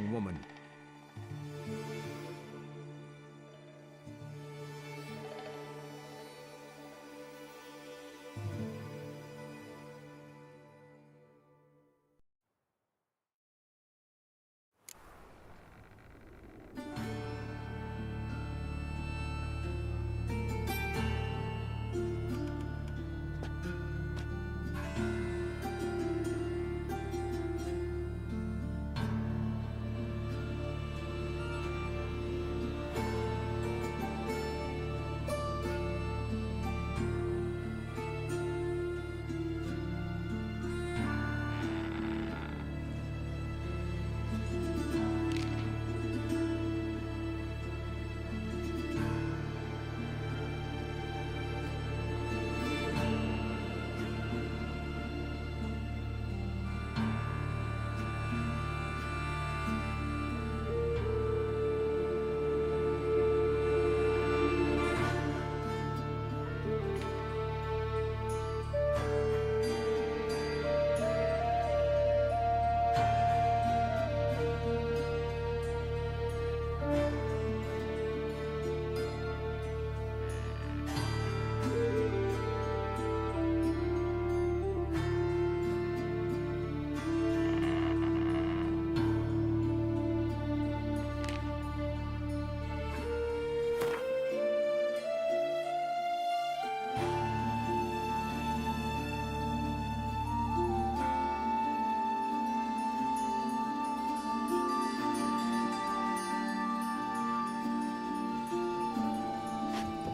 young woman.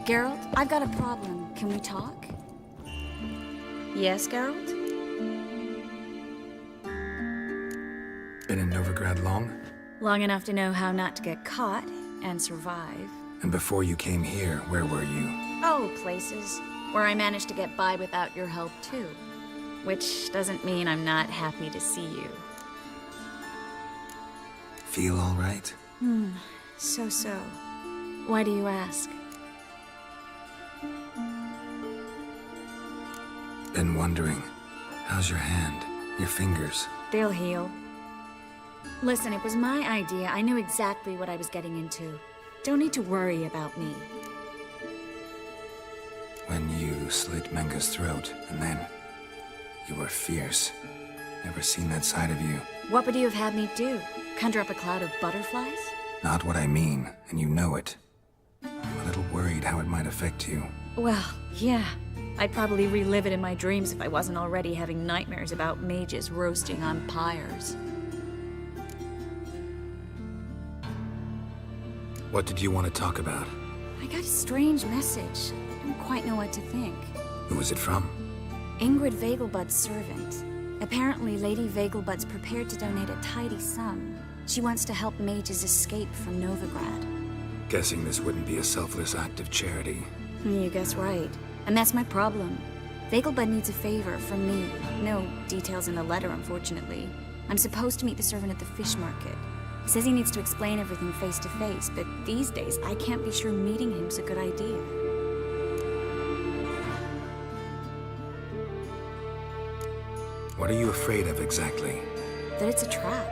Geralt, I've got a problem. Can we talk? Yes, Geralt? Been in Novigrad long? Long enough to know how not to get caught and survive. And before you came here, where were you? Oh, places where I managed to get by without your help, too. Which doesn't mean I'm not happy to see you. Feel all right? So. Why do you ask? Been wondering. How's your hand? Your fingers? They'll heal. Listen, it was my idea. I knew exactly what I was getting into. Don't need to worry about me. When you slit Menga's throat, and then... you were fierce. Never seen that side of you. What would you have had me do? Conjure up a cloud of butterflies? Not what I mean, and you know it. I'm a little worried how it might affect you. Well, yeah. I'd probably relive it in my dreams if I wasn't already having nightmares about mages roasting on pyres. What did you want to talk about? I got a strange message. I don't quite know what to think. Who was it from? Ingrid Vegelbud's servant. Apparently, Lady Vegelbud's prepared to donate a tidy sum. She wants to help mages escape from Novigrad. Guessing this wouldn't be a selfless act of charity. You guess right. And that's my problem. Vegelbud needs a favor from me. No details in the letter, unfortunately. I'm supposed to meet the servant at the fish market. He says he needs to explain everything face to face, but these days I can't be sure meeting him's a good idea. What are you afraid of exactly? That it's a trap.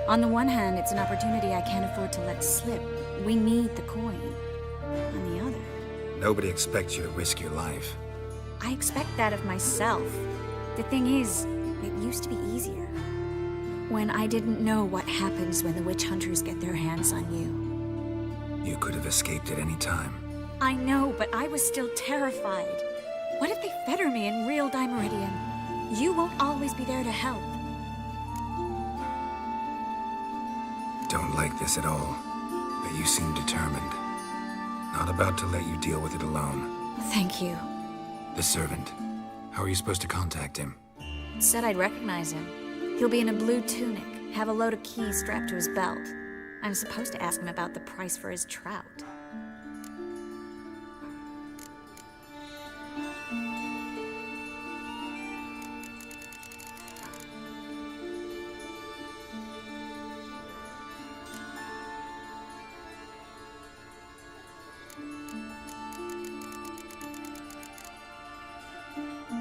On the one hand, it's an opportunity I can't afford to let slip. We need the coin. On the other... Nobody expects you to risk your life. I expect that of myself. The thing is, it used to be easier. When I didn't know what happens when the witch hunters get their hands on you. You could have escaped at any time. I know, but I was still terrified. What if they fetter me in real Dimeridian? You won't always be there to help. Don't like this at all, but you seem determined. Not about to let you deal with it alone. Thank you. The servant. How are you supposed to contact him? Said I'd recognize him. He'll be in a blue tunic, have a load of keys strapped to his belt. I'm supposed to ask him about the price for his trout.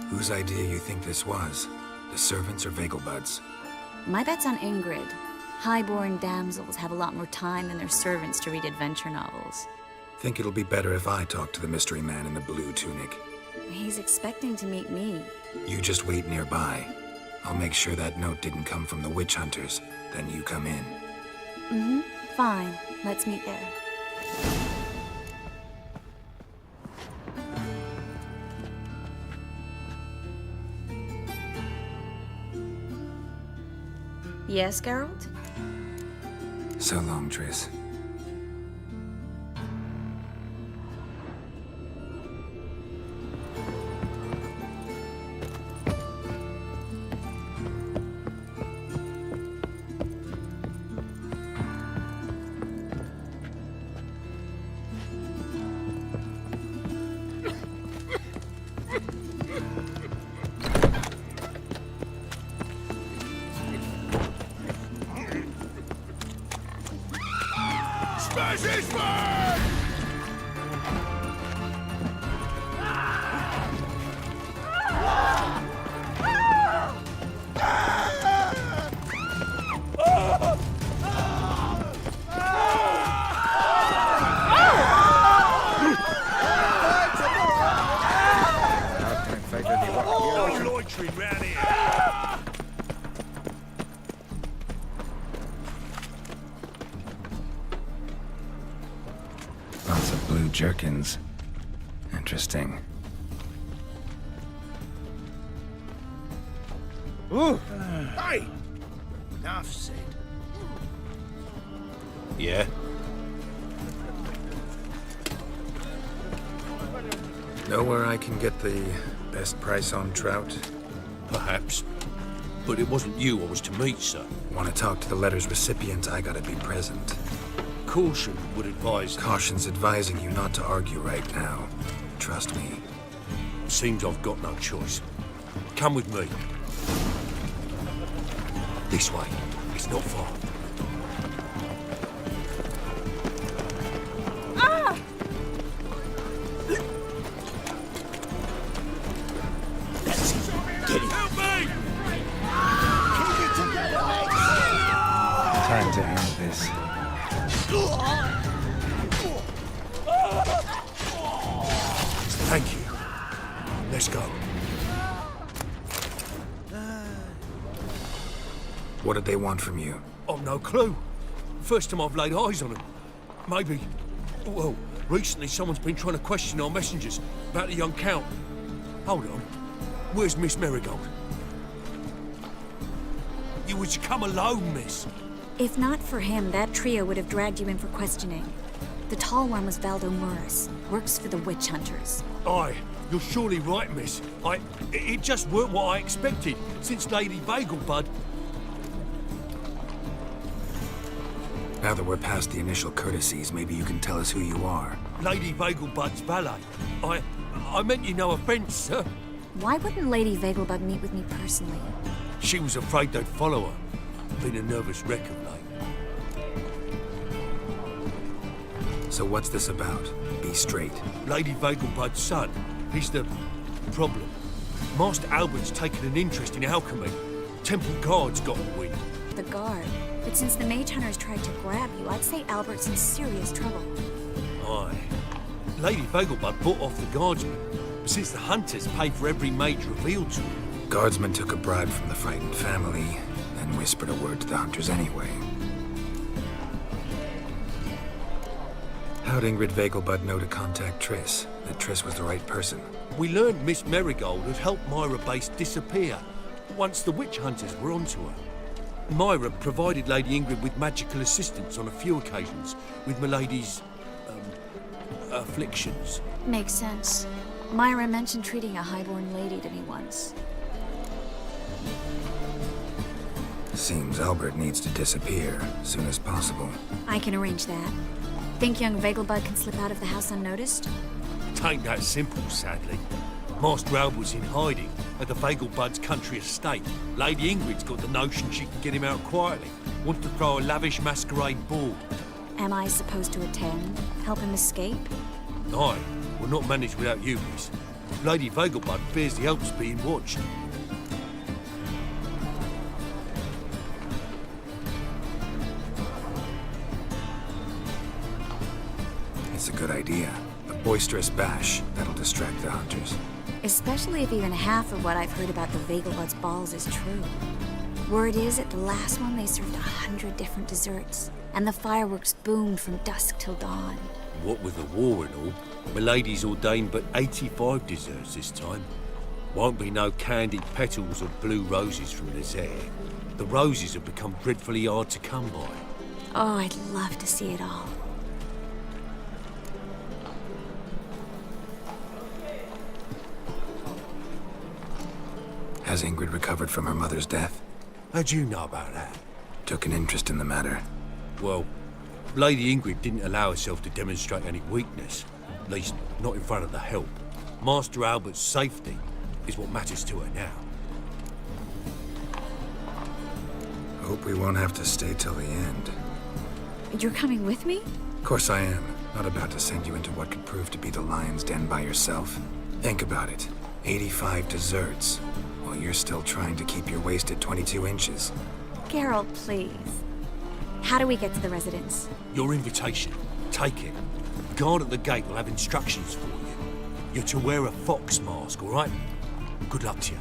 Whose idea you think this was? The servants or Vegelbud's? My bet's on Ingrid. Highborn damsels have a lot more time than their servants to read adventure novels. Think it'll be better if I talk to the mystery man in the blue tunic. He's expecting to meet me. You just wait nearby. I'll make sure that note didn't come from the witch hunters. Then you come in. Mm-hmm. Fine. Let's meet there. Yes, Geralt? So long, Triss. Smash his man! No loitering round here. Lots of blue jerkins. Interesting. Hey! Enough said. Yeah? Know where I can get the best price on trout? Perhaps. But it wasn't you I was to meet, sir. Want to talk to the letter's recipient, I gotta be present. Caution would advise... Caution's advising you not to argue right now. Trust me. Seems I've got no choice. Come with me. This way. It's not far. That's it. Get it. Help me! Time to end this. Thank you. Let's go. What did they want from you? I've no clue. First time I've laid eyes on them. Maybe... Well, recently someone's been trying to question our messengers about the young Count. Hold on. Where's Miss Marigold? You was to come alone, miss. If not for him, that trio would have dragged you in for questioning. The tall one was Valdo Morris, works for the witch hunters. Aye, you're surely right, miss. It just weren't what I expected, since Lady Vegelbud... Now that we're past the initial courtesies, maybe you can tell us who you are. Lady Vegelbud's valet. I meant you no offence, sir. Why wouldn't Lady Vegelbud meet with me personally? She was afraid they'd follow her. Been a nervous wreck of late. So what's this about? Be straight. Lady Vegelbud's son. He's the problem. Master Albert's taken an interest in alchemy. Temple Guard's got the wind. The guard. But since the mage hunters tried to grab you, I'd say Albert's in serious trouble. Aye. Lady Vegelbud bought off the guardsmen. But since the hunters pay for every mage revealed to them, Guardsman took a bribe from the frightened family, then whispered a word to the hunters anyway. How'd Ingrid Vegelbud know to contact Triss? That Triss was the right person? we learned Miss Marigold had helped Myra Base disappear once the witch hunters were onto her. Myra provided Lady Ingrid with magical assistance on a few occasions with Milady's, afflictions. Makes sense. Myra mentioned treating a highborn lady to me once. Seems Albert needs to disappear as soon as possible. I can arrange that. Think young Vegelbud can slip out of the house unnoticed? Tain't that simple, sadly. Master Albert's in hiding at the Vegelbud's country estate. Lady Ingrid's got the notion she can get him out quietly. Wants to throw a lavish masquerade ball. Am I supposed to attend? Help him escape? Aye, we'll not manage without you, miss. Lady Vegelbud fears the Alps being watched. that's a good idea. A boisterous bash, that'll distract the hunters. Especially if even half of what I've heard about the Vegelbud's balls is true. Word is, at the last one they served 100 different desserts, and the fireworks boomed from dusk till dawn. What with the war and all, Milady's ordained but 85 desserts this time. Won't be no candied petals or blue roses from Nazaire. The roses have become dreadfully hard to come by. Oh, I'd love to see it all. Has Ingrid recovered from her mother's death? How'd you know about that? Took an interest in the matter. Well, Lady Ingrid didn't allow herself to demonstrate any weakness. At least, not in front of the help. Master Albert's safety is what matters to her now. Hope we won't have to stay till the end. You're coming with me? Of course I am. Not about to send you into what could prove to be the lion's den by yourself. Think about it. 85 desserts, while you're still trying to keep your waist at 22 inches. Geralt, please. How do we get to the residence? Your invitation. Take it. Guard at the gate will have instructions for you. You're to wear a fox mask, all right? Good luck to you.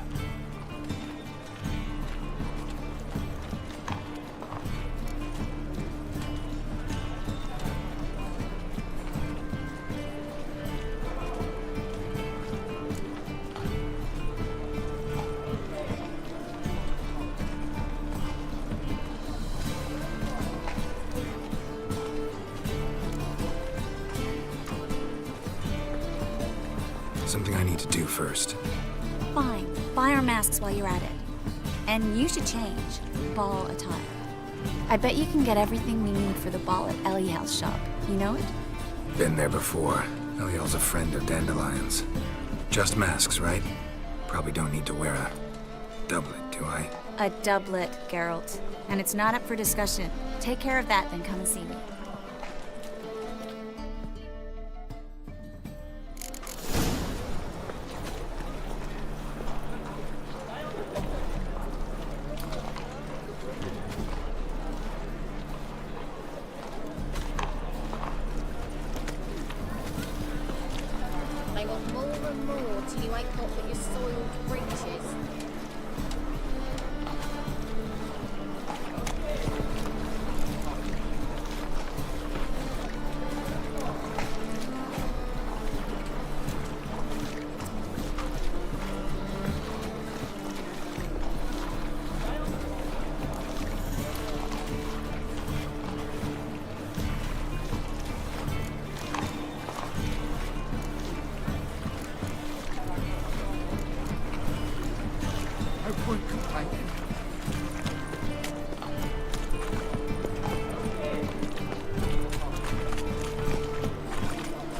Something I need to do first. Fine. Buy our masks while you're at it. And you should change. Ball attire. I bet you can get everything we need for the ball at Eliel's shop. You know it? Been there before. Eliel's a friend of Dandelion's. Just masks, right? Probably don't need to wear a doublet, do I? A doublet, Geralt. And it's not up for discussion. Take care of that, then come and see me. They want more and more till you ain't got but your soiled breeches. No point complaining.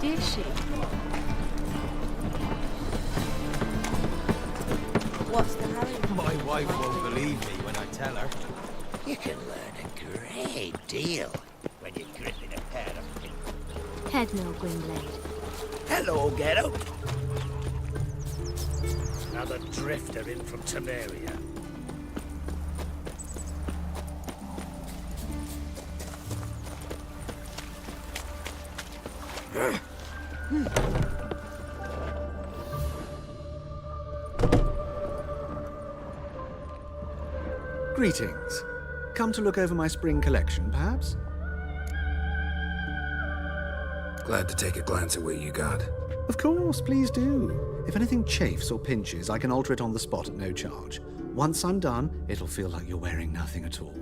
Is she? What's the hurry? My wife won't believe me when I tell her. You can learn a great deal when you're gripping a pair of pincers. Head no, Gwynblade. Hello, Geralt. Another drifter in from Temeria. Greetings. Come to look over my spring collection, perhaps? Glad to take a glance at what you got. Of course, please do. If anything chafes or pinches, I can alter it on the spot at no charge. Once I'm done, it'll feel like you're wearing nothing at all.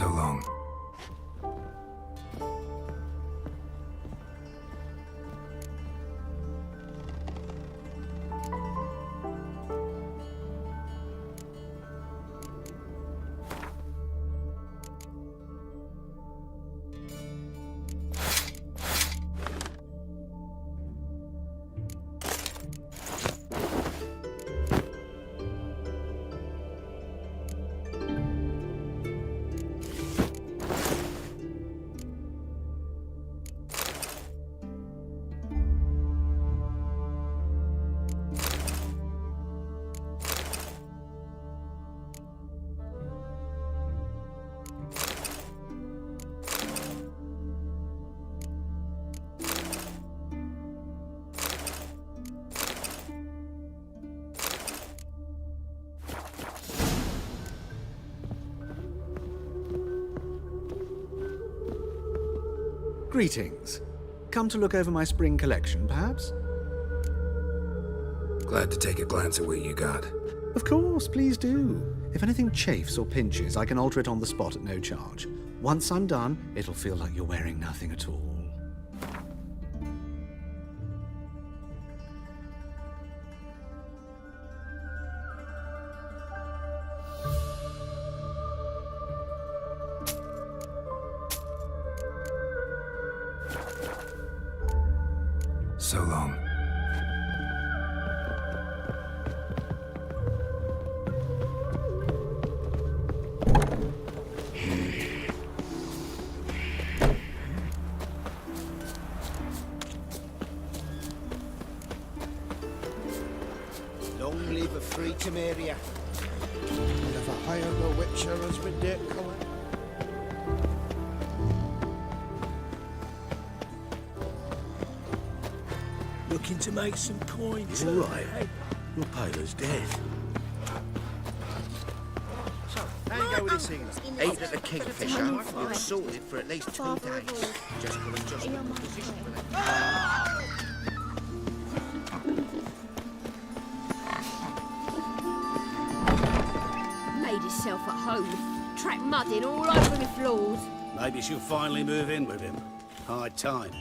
So long. Greetings. Come to look over my spring collection, perhaps? Glad to take a glance at what you got. Of course, please do. If anything chafes or pinches, I can alter it on the spot at no charge. Once I'm done, it'll feel like you're wearing nothing at all. So long. Long live a freedom area. Never hired a witcher as ridiculous. Looking to make some coins. You're right. Your paler's dead. So, how you go with this thing? Eight at the Kingfisher. You're sorted for at least 2 days. Just got to adjust the position for that. Made herself at home. Track mudding all over my floors. Maybe she'll finally move in with him. High time.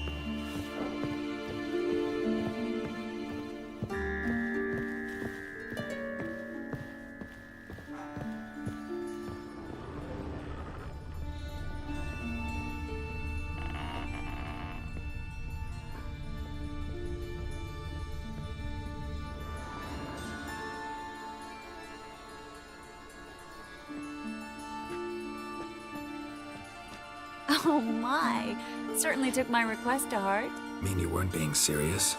Oh my. Certainly took my request to heart. Mean you weren't being serious?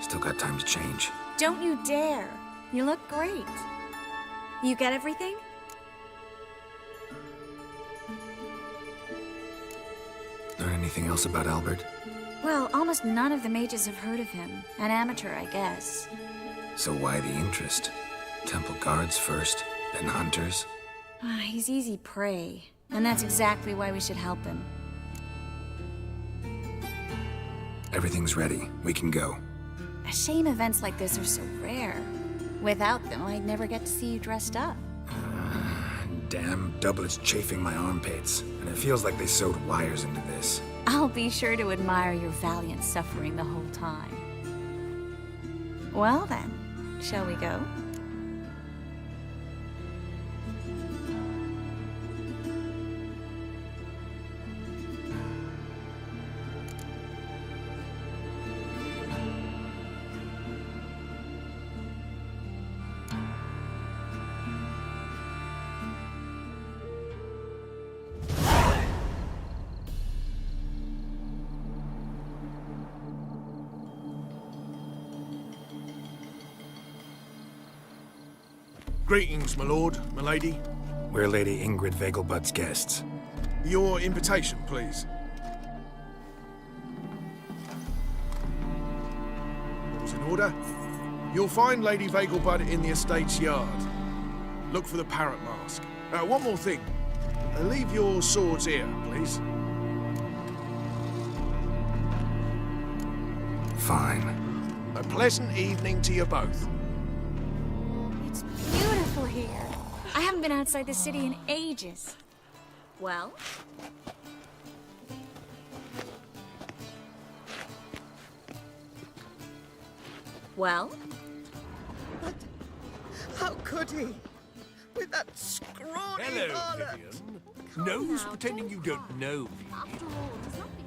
Still got time to change. Don't you dare. You look great. You get everything? Learn anything else about Albert? Well, almost none of the mages have heard of him. An amateur, I guess. So why the interest? Temple guards first, then hunters? He's easy prey. And that's exactly why we should help him. Everything's ready. We can go. A shame events like this are so rare. Without them, I'd never get to see you dressed up. Damn doublets chafing my armpits. And it feels like they sewed wires into this. I'll be sure to admire your valiant suffering the whole time. Well then, shall we go? Greetings, my lord, my lady. We're Lady Ingrid Vegelbud's guests. Your invitation, please. All's in order. You'll find Lady Vegelbud in the estate's yard. Look for the parrot mask. One more thing. Leave your swords here, please. Fine. A pleasant evening to you both. It's beautiful here. I haven't been outside the city in ages. Well? Well? But how could he? With that scrawny Hello, harlot. Vivian. No use pretending you don't know me. After all, there's nothing.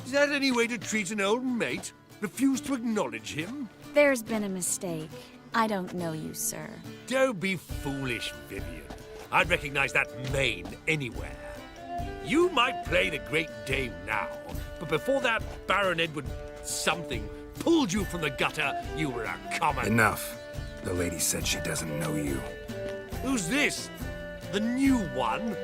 Is that any way to treat an old mate? Refuse to acknowledge him? There's been a mistake. I don't know you, sir. Don't be foolish, Vivian. I'd recognize that mane anywhere. You might play the Great Dame now, but before that Baron Edward something pulled you from the gutter, you were a common... Enough. The lady said she doesn't know you. Who's this? The new one?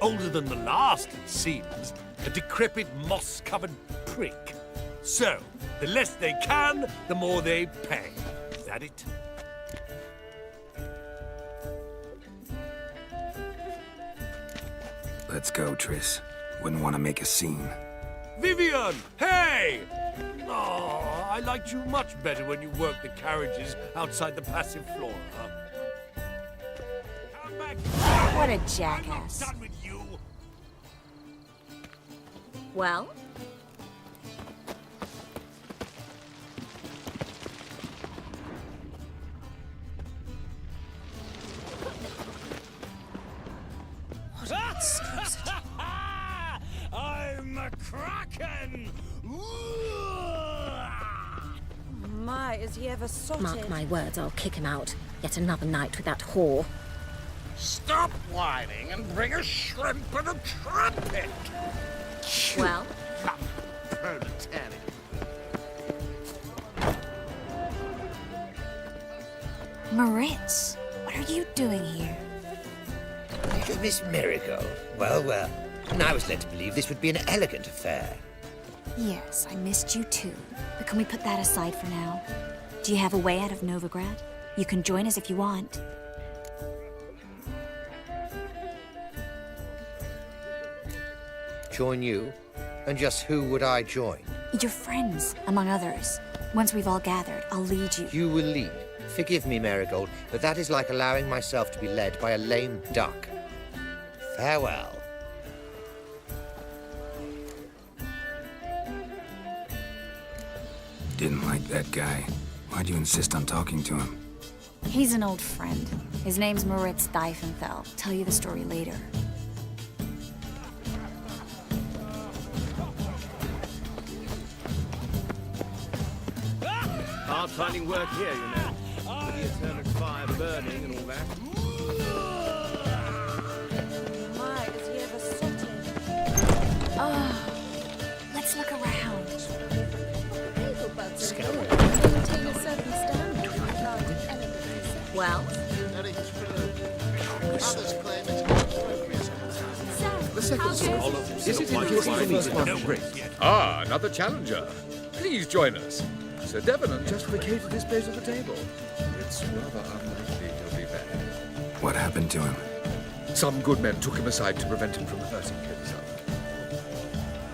Older than the last, it seems. A decrepit, moss-covered prick. So, the less they can, the more they pay. Is that it? Let's go, Triss. Wouldn't want to make a scene. Vivian! Hey! Oh, I liked you much better when you worked the carriages outside the passive flora. Come back! What a I'm jackass. not done with you! Well? I'm a kraken! My, is he ever sorted? Mark my words, I'll kick him out. Yet another night with that whore. Stop whining and bring a shrimp and a trumpet! Well? Proletariat. Moritz, what are you doing here? Little Miss Marigold. Well, well. And I was led to believe this would be an elegant affair. Yes, I missed you too. But can we put that aside for now? Do you have a way out of Novigrad? You can join us if you want. Join you? And just who would I join? Your friends, among others. Once we've all gathered, I'll lead you. You will lead. Forgive me, Marigold, but that is like allowing myself to be led by a lame duck. Farewell. Didn't like that guy. Why'd you insist on talking to him? He's an old friend. His name's Moritz Diefenthal. Tell you the story later. Hard finding work here, you know. With the eternal fire burning and all that. My, is he ever sorted? Let's look around. Maintain a certain standard. Well? Others claim it's inappropriate. The second scholar. Is it in the first one? Ah, another challenger. Please join us. Sir Devenant just vacated his place at the table. It's rather unlikely he'll be back. What happened to him? Some good men took him aside to prevent him from hurting himself.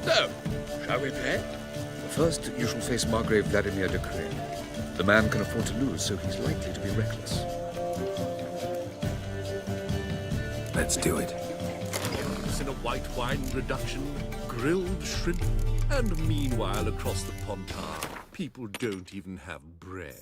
So, shall we play? First, you shall face Margrave Vladimir de Crane. The man can afford to lose, so he's likely to be reckless. Let's do it. It's in a white wine reduction, grilled shrimp, and meanwhile across the Pontar, people don't even have bread.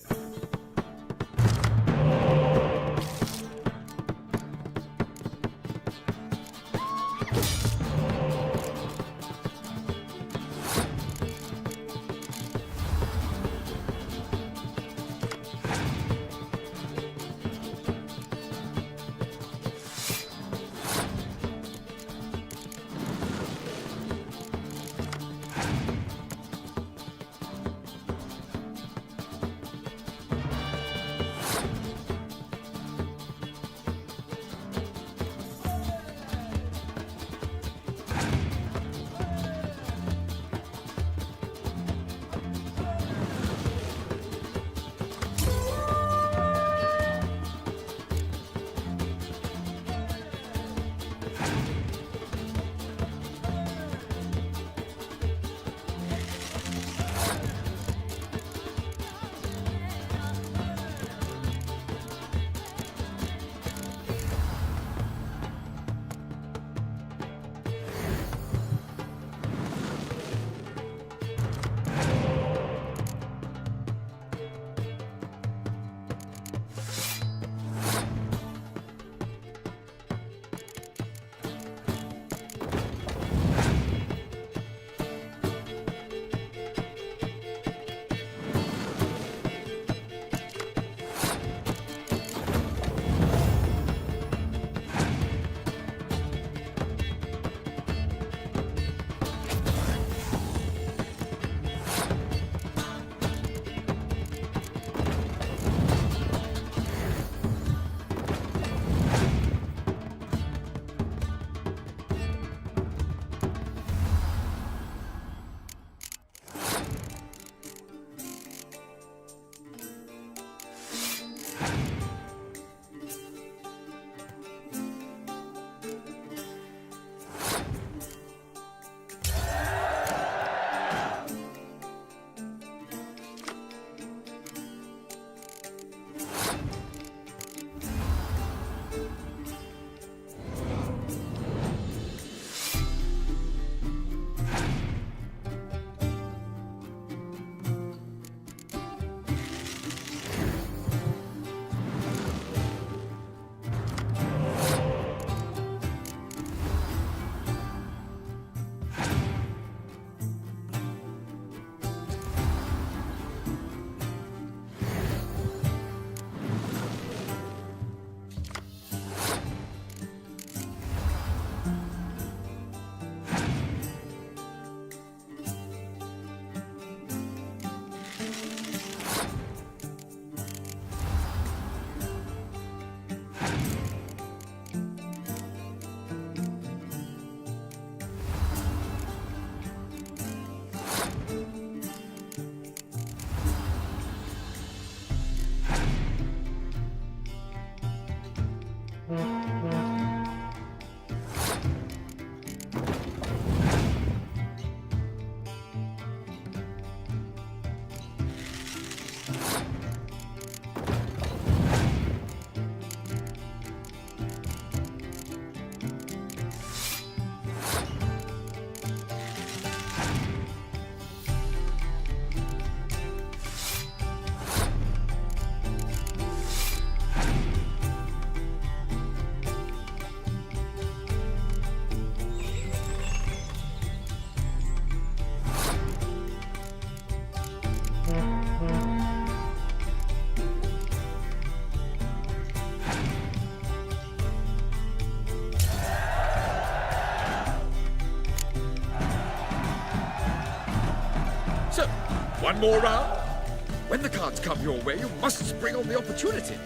One more round. When the cards come your way, you must spring on the opportunity.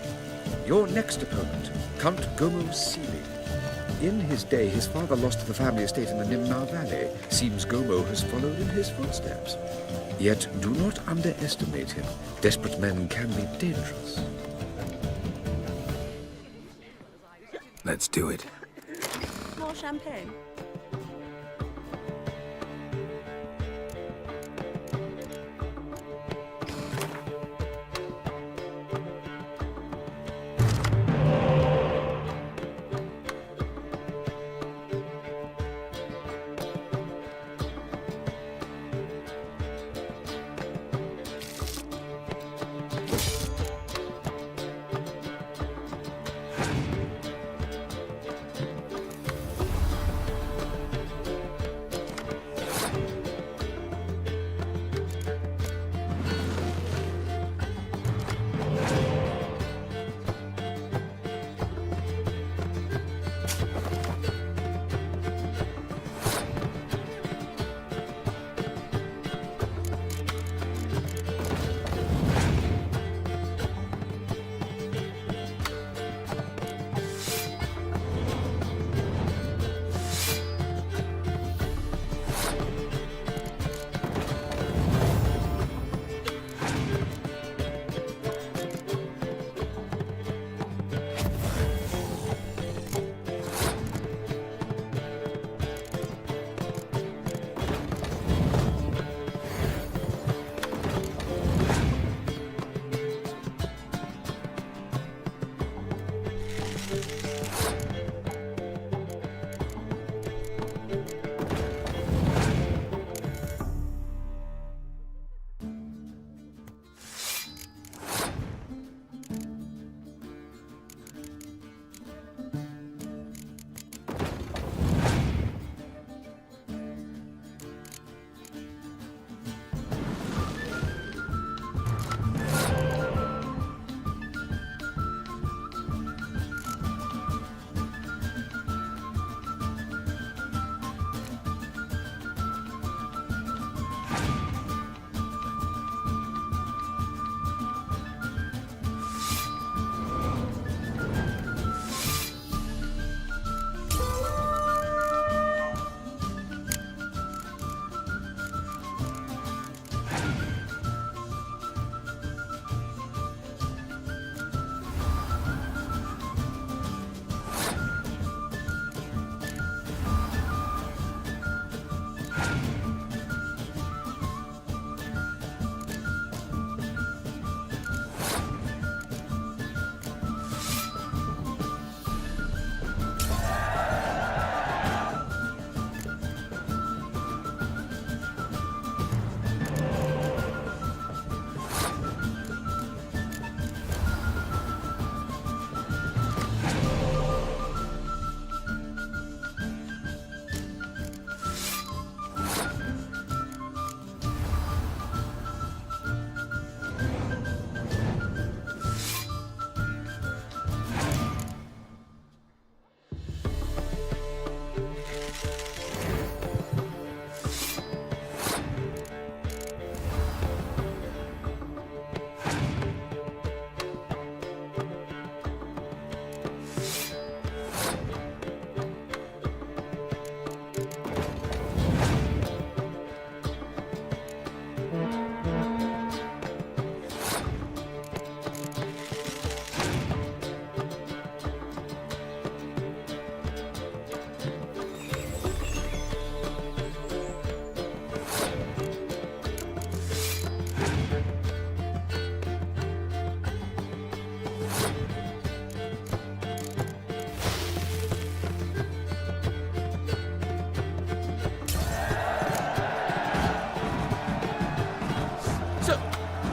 Your next opponent, Count Gomo Sealy. In his day, his father lost the family estate in the Nimnar Valley. Seems Gomo has followed in his footsteps. Yet do not underestimate him. Desperate men can be dangerous. Let's do it. More champagne.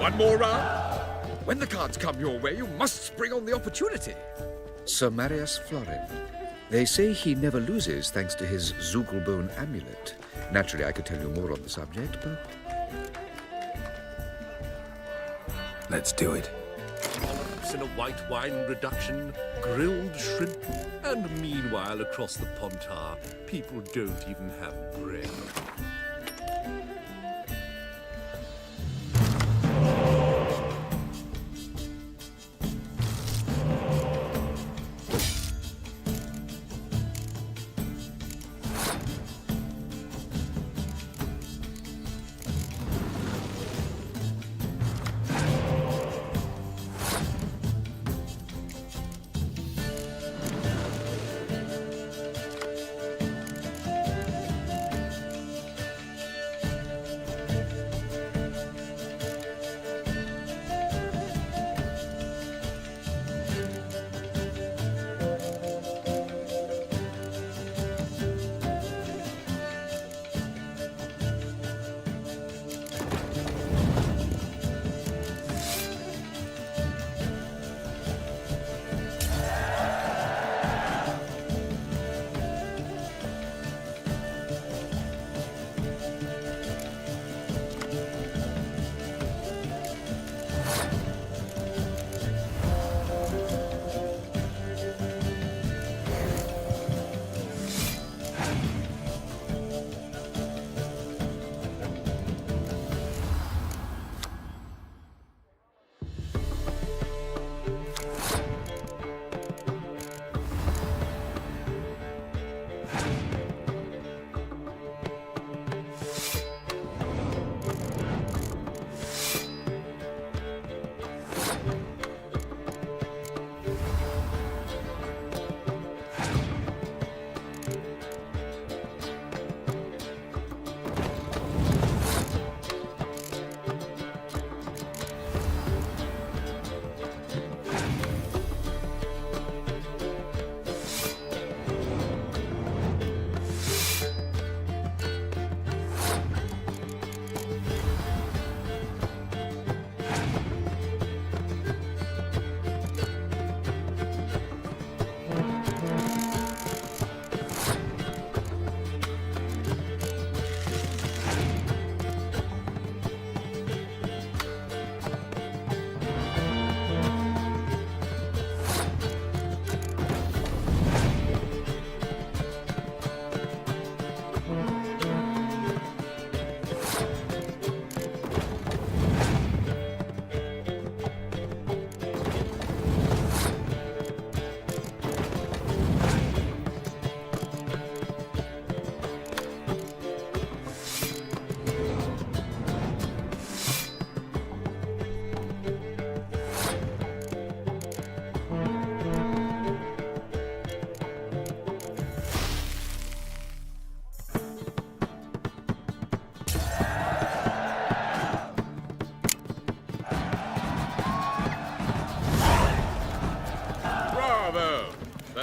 One more round. When the cards come your way, you must spring on the opportunity. Sir Marius Florin. They say he never loses thanks to his Zugelbone amulet. Naturally, I could tell you more on the subject, but... Let's do it. Olives in a white wine reduction, grilled shrimp, and meanwhile across the Pontar, people don't even have bread.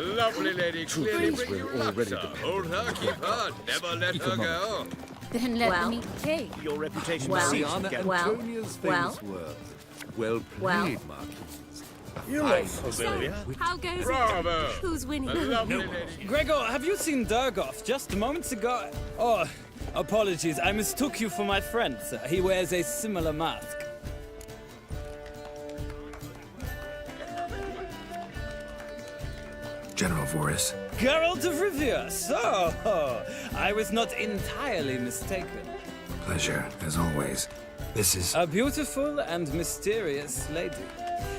A lovely lady, clearly Truth bring will you already luck, sir. depend Hold her, keep her, never let her go. Then let me cake. Your reputation Well, precedes you, Geralt. well, Antonia's famous words. Well played, Marquis. You look familiar. How goes Bravo! it? Who's winning? A lovely lady. Gregor, have you seen Durgoff just moments ago? Oh, apologies. I mistook you for my friend, sir. He wears a similar mask. General Voris. Geralt of Rivia. So, I was not entirely mistaken. Pleasure, as always. This is... A beautiful and mysterious lady.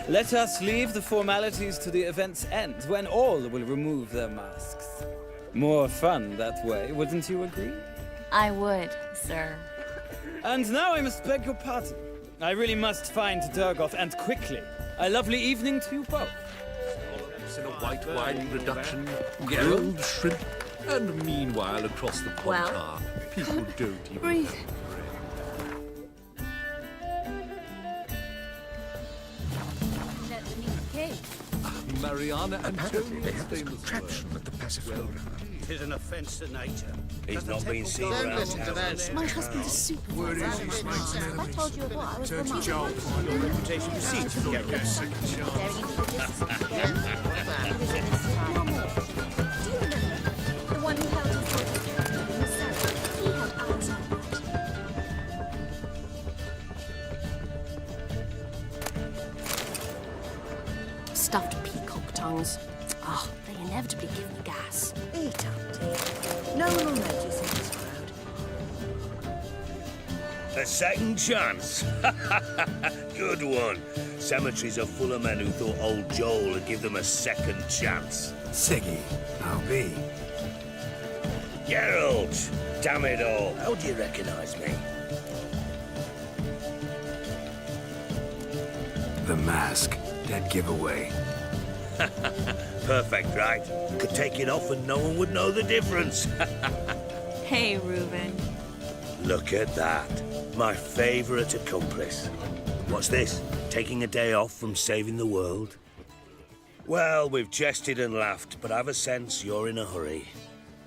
Let us leave the formalities to the event's end, when all will remove their masks. More fun that way, wouldn't you agree? I would, sir. And now I must beg your pardon. I really must find Durgoff, and quickly. A lovely evening to you both. In a white wine reduction, grilled shrimp, and meanwhile across the Pontar, people don't even breathe. Let me cake. Mariana Apparently they Antonia's have this famous contraption at the Passiflora. It is an offence to nature. He's not been seen around town. My husband's a supervisor. I told you what, I was the mother. Your reputation precedes you, Geralt. Staring into the distance again. Who was it this time? No more. Do you remember? The one who held his daughter's captive in the cell. He had eyes like that. Stuffed peacock tongues. Oh, they inevitably give me gas. Eat up, dear. No one will notice in this crowd. A second chance. Good one. Cemeteries are full of men who thought old Joel would give them a second chance. Siggy, I'll be. Geralt! Damn it all. How do you recognize me? The mask. Dead giveaway. Perfect, right? Could take it off and no one would know the difference. Hey, Reuben. Look at that. My favorite accomplice. What's this? Taking a day off from saving the world? Well, we've jested and laughed, but I've a sense you're in a hurry.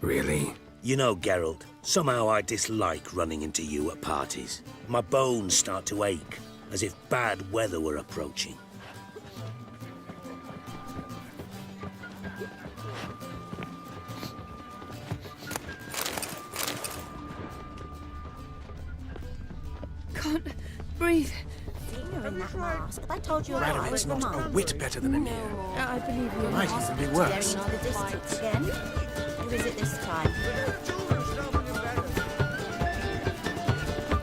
Really? You know, Geralt, somehow I dislike running into you at parties. My bones start to ache, as if bad weather were approaching. Can't breathe. Seeing her in that mask. I told you what, I was Radovid's the not mother. a whit better than Emir. I believe you. Might even be worse. Staring into the distance again. Who is it this time?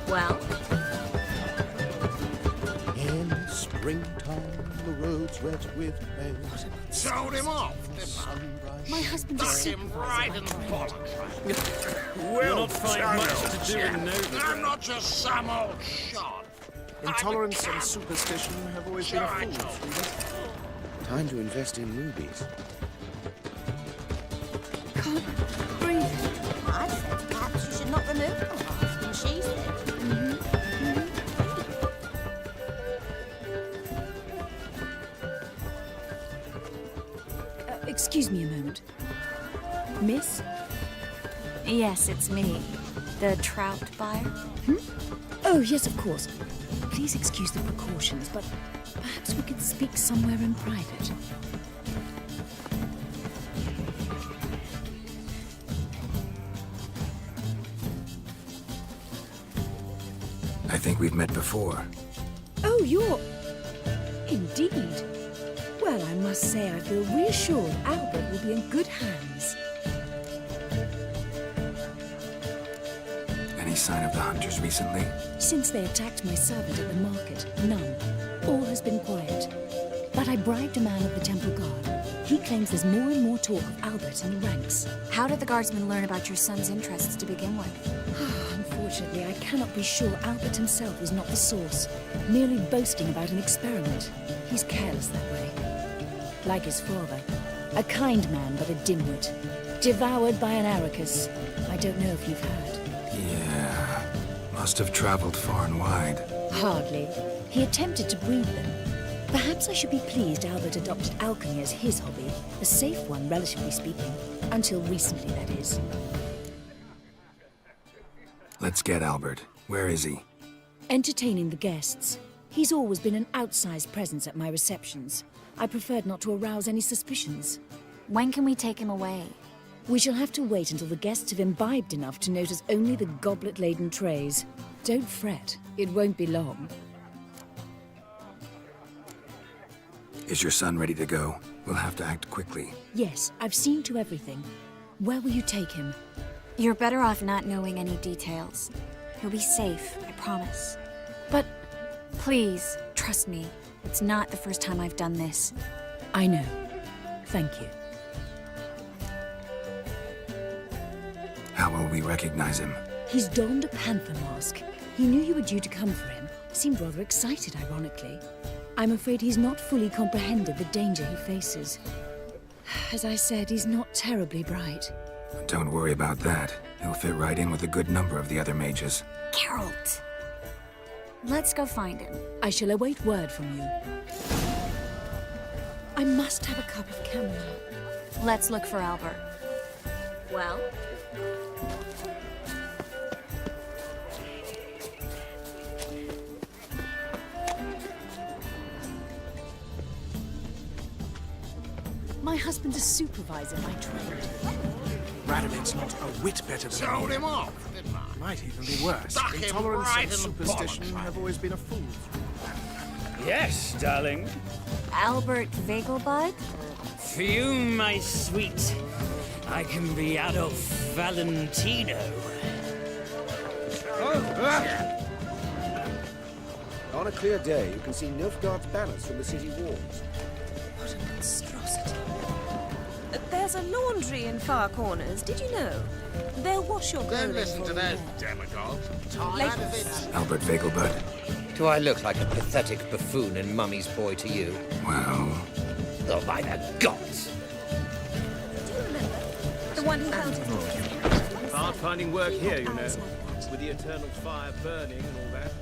Well, In springtime, the roads wet with rain. Sold him off. my husband's a supervisor. You'll not find much to do in Novigrad. I'm not just some old shot. Intolerance and superstition have always been a fool's Sweden. Time to invest in rubies. Can't breathe. I said perhaps you should not remove the mask. And she said, Excuse me a moment. Miss? Yes, it's me. The trout buyer? Oh, yes, of course. Please excuse the precautions, but perhaps we could speak somewhere in private. I think we've met before. Oh, you're... Indeed. Well, I must say I feel reassured Albert will be in good hands. Any sign of the hunters recently? Since they attacked my servant at the market, none. All has been quiet. But I bribed a man of the Temple Guard. He claims there's more and more talk of Albert in the ranks. How did the guardsmen learn about your son's interests to begin with? Unfortunately, I cannot be sure Albert himself was not the source, merely boasting about an experiment. He's careless that way. Like his father. A kind man, but a dimwit. Devoured by an Arrakis. I don't know if you've heard. Yeah. Must have traveled far and wide. Hardly. He attempted to breed them. Perhaps I should be pleased Albert adopted alchemy as his hobby. A safe one, relatively speaking. Until recently, that is. Let's get Albert. Where is he? Entertaining the guests. He's always been an outsized presence at my receptions. I preferred not to arouse any suspicions. When can we take him away? We shall have to wait until the guests have imbibed enough to notice only the goblet-laden trays. Don't fret, it won't be long. Is your son ready to go? We'll have to act quickly. Yes, I've seen to everything. Where will you take him? You're better off not knowing any details. He'll be safe, I promise. But... Please, trust me. It's not the first time I've done this. I know. Thank you. How will we recognize him? He's donned a panther mask. He knew you were due to come for him. Seemed rather excited, ironically. I'm afraid he's not fully comprehended the danger he faces. As I said, he's not terribly bright. Don't worry about that. He'll fit right in with a good number of the other mages. Geralt! Let's go find him. I shall await word from you. I must have a cup of chamomile. Let's look for Albert. Well? My husband's a supervisor by trade. Radovid's not a whit better than Sold me. him off, didn't I? Might even be worse. Stuck him Intolerance right and in the superstition bollocks. have always been a fool. Yes, darling. Albert Vegelbud? For you, my sweet, I can be Adolf Valentino. On a clear day, you can see Nilfgaard's banners from the city walls. What a monstrosity. There's a laundry in Far Corners, did you know? They'll wash your clothing. Don't listen to those demagogues. Radovid. Albert Vegelbud. Do I look like a pathetic buffoon and Mummy's boy to you? Well... Oh, by the gods! Do you remember? The one who held his daughter. Hard finding work here, you know. With the eternal fire burning and all that.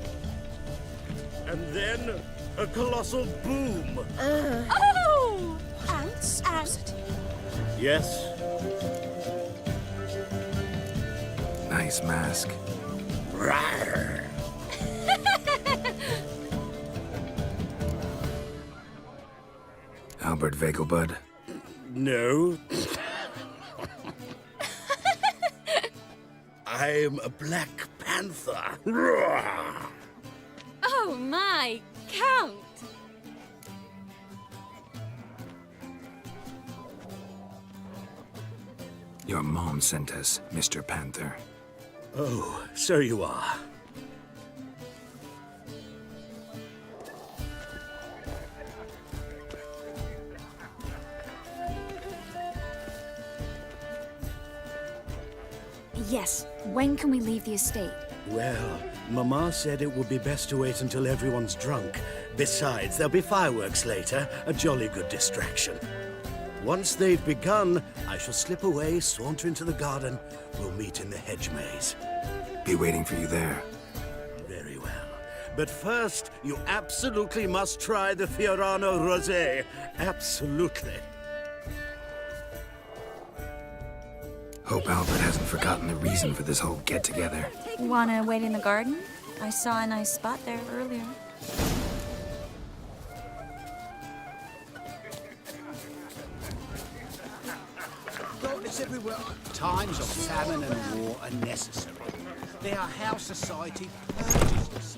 And then a colossal boom. Oh! And... Yes. Nice mask. Rawr. Albert Vegelbud. No. I'm a Black Panther. Rawr. Oh my, Count! Your mom sent us, Mr. Panther. Oh, so you are. Yes. When can we leave the estate? Well, Mama said it would be best to wait until everyone's drunk. Besides, there'll be fireworks later, a jolly good distraction. Once they've begun, I shall slip away, saunter into the garden. We'll meet in the hedge maze. Be waiting for you there. Very well. But first, you absolutely must try the Fiorano Rosé. Absolutely. Hope Albert hasn't forgotten the reason for this whole get-together. Wanna wait in the garden? I saw a nice spot there earlier. Darkness everywhere. Times of famine and war are necessary. They are how society urges us.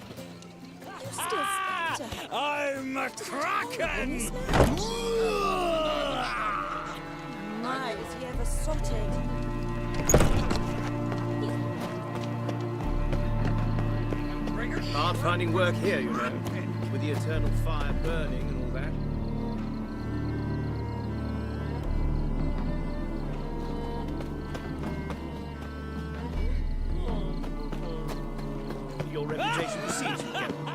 I'm a Kraken! My, is he ever sotted? Hard finding work here, you know. With the eternal fire burning and all that. Your reputation precedes you, Captain.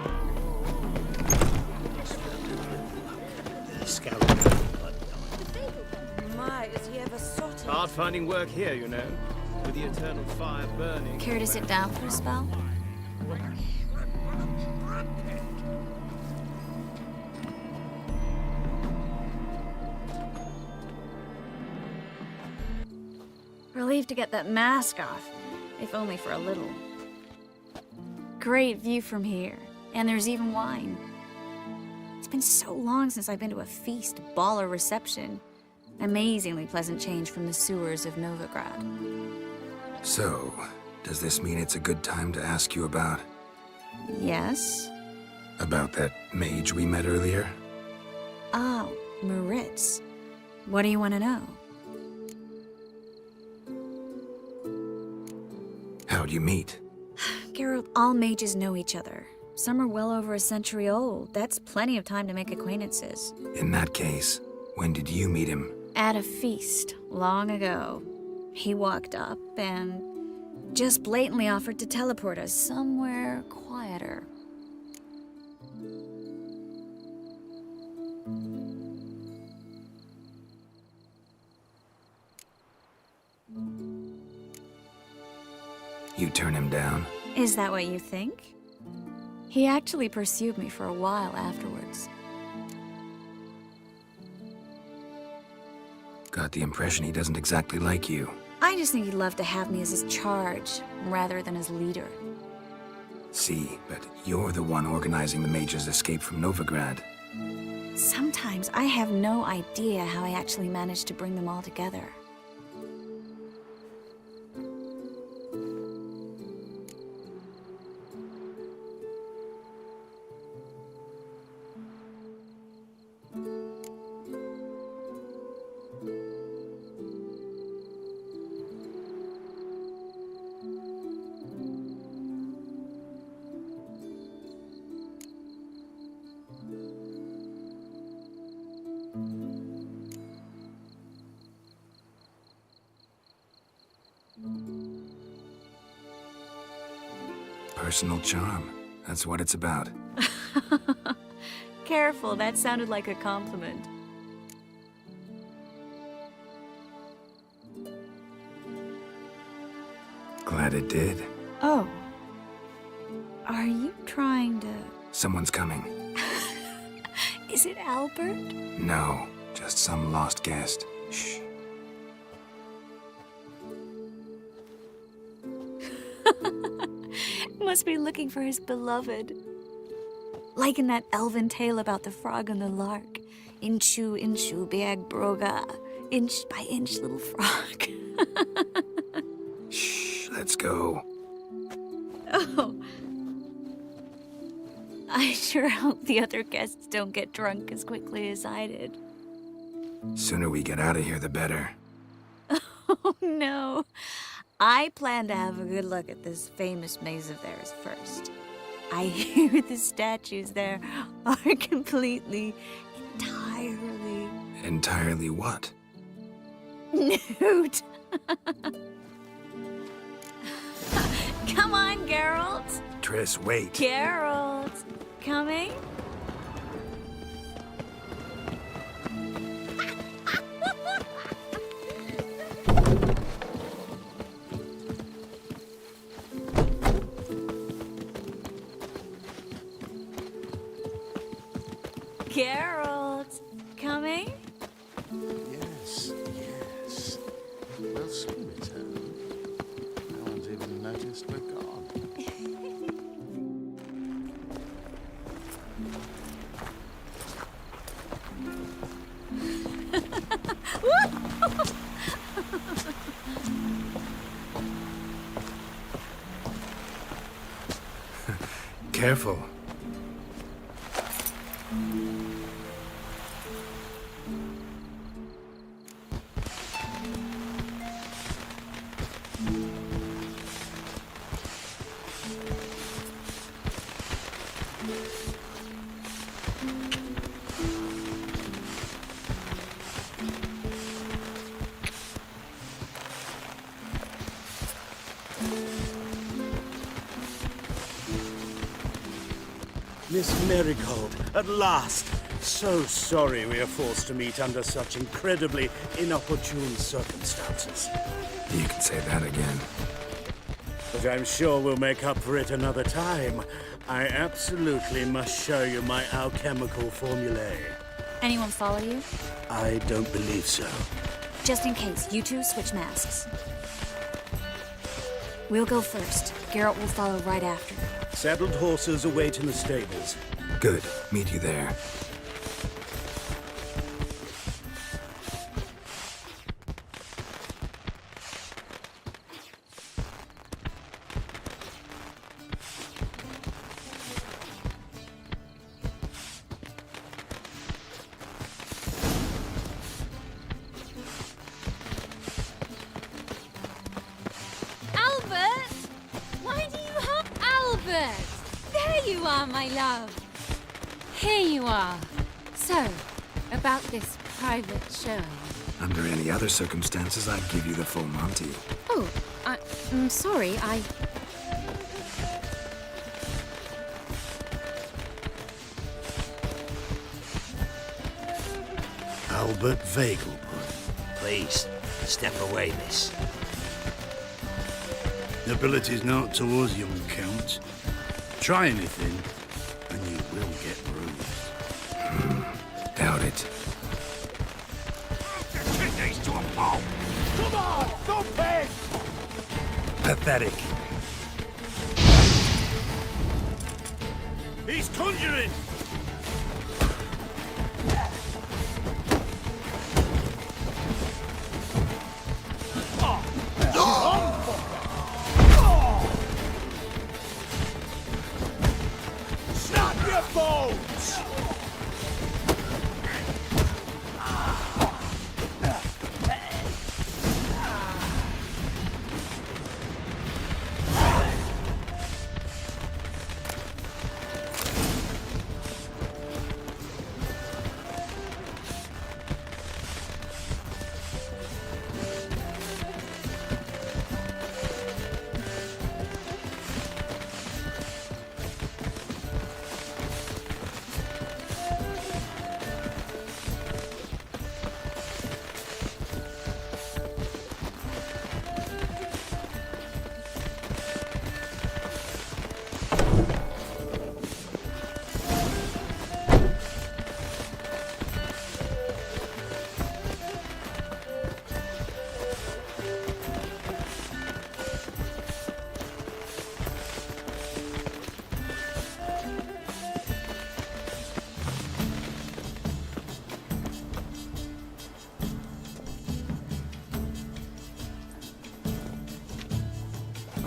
My, is he ever sotted? Hard finding work here, you know. With the eternal fire burning. Care to sit down for a spell? Relieved to get that mask off, if only for a little. Great view from here, and there's even wine. It's been so long since I've been to a feast, ball, or reception. Amazingly pleasant change from the sewers of Novigrad. So, does this mean it's a good time to ask you about... Yes? About that mage we met earlier? Oh, Moritz. What do you want to know? How'd you meet? Geralt, all mages know each other. Some are well over a century old. That's plenty of time to make acquaintances. In that case, when did you meet him? At a feast, long ago. He walked up and just blatantly offered to teleport us somewhere quieter. You turn him down? Is that what you think? He actually pursued me for a while afterwards. Got the impression he doesn't exactly like you. I just think he'd love to have me as his charge, rather than his leader. See, but you're the one organizing the mage's escape from Novigrad. Sometimes I have no idea how I actually managed to bring them all together. Personal charm. That's what it's about. Careful, that sounded like a compliment. Glad it did. Oh. Are you trying to... Someone's coming. Is it Albert? No, just some lost guest. Shh. Must be looking for his beloved. Like in that elven tale about the frog and the lark. Inchu, inchu, biag broga. Inch by inch, little frog. Shh, let's go. Oh. I sure hope the other guests don't get drunk as quickly as I did. Sooner we get out of here, the better. Oh, no. I plan to have a good look at this famous maze of theirs first. I hear the statues there are completely, entirely... Entirely what? nude. Come on, Geralt. Triss, wait. Geralt. Coming? Geralt, coming? Yes, yes. We'll soon return. No one's even noticed we're gone. Careful. Miss Marigold, at last! So sorry we are forced to meet under such incredibly inopportune circumstances. You can say that again. But I'm sure we'll make up for it another time. I absolutely must show you my alchemical formulae. Anyone follow you? I don't believe so. Just in case, you two switch masks. We'll go first. Geralt will follow right after. Saddled horses await in the stables. Good. Meet you there. Albert! Why do you have Albert? There you are, my love. Here you are. So, about this private show. Under any other circumstances, I'd give you the full Monty. Oh, I'm sorry, Albert Vegelbud. Please, step away, miss. Nobility's not towards young Count. Try anything, and you will get bruised. Doubt it. Kidneys to a pulp! Come on, don't pay! Pathetic. He's conjuring! Snap your bones!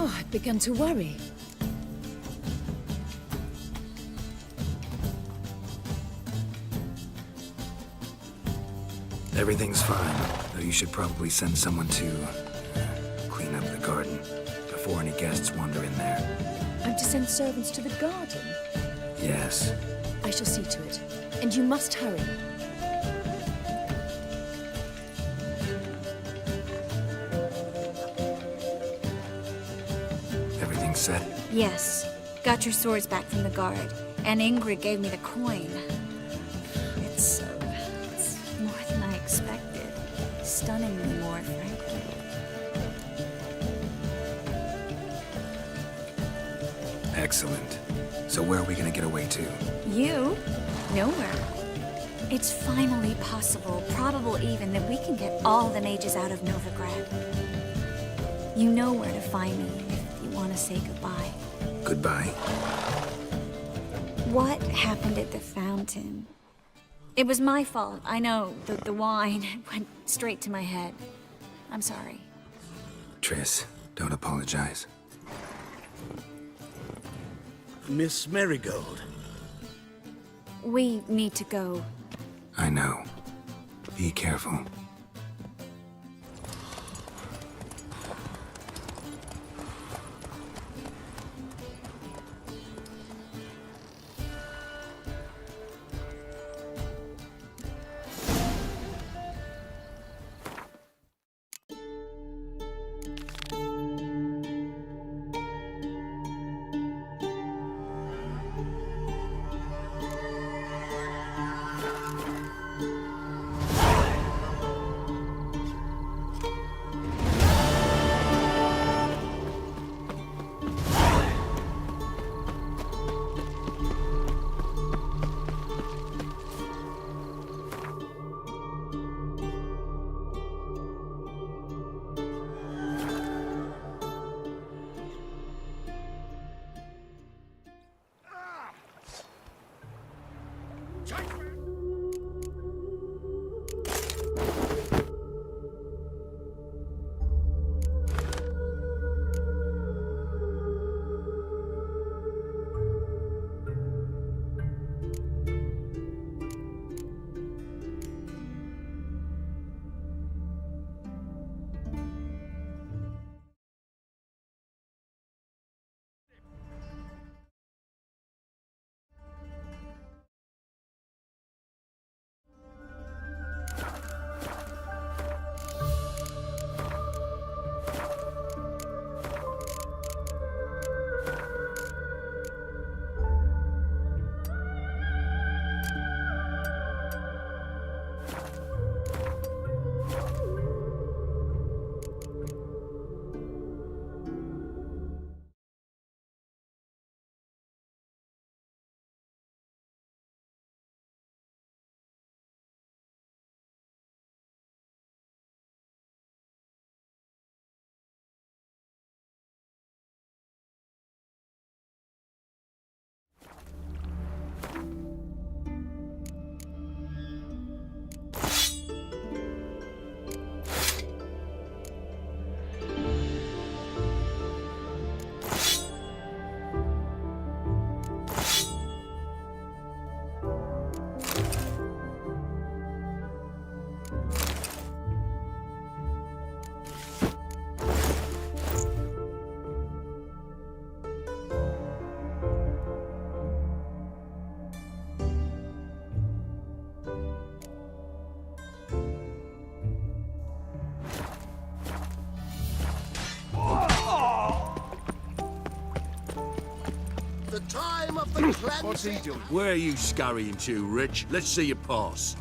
Oh, I've begun to worry. Everything's fine, though you should probably send someone to clean up the garden before any guests wander in there. I'm to send servants to the garden? Yes. I shall see to it. And you must hurry. Everything's set? Yes. Got your swords back from the guard. And Ingrid gave me the coin. It's more than I expected. Stunningly more, frankly. Excellent. So where are we gonna get away to? You? Nowhere. It's finally possible, probable even, that we can get all the mages out of Novigrad. You know where to find me if you want to say goodbye. Goodbye. What happened at the fountain? It was my fault, I know. The wine went straight to my head. I'm sorry. Triss, don't apologize. Miss Marigold. We need to go. I know. Be careful. time of the cleansing. What's he doing? Where are you scurrying to, Rich? Let's see your pass.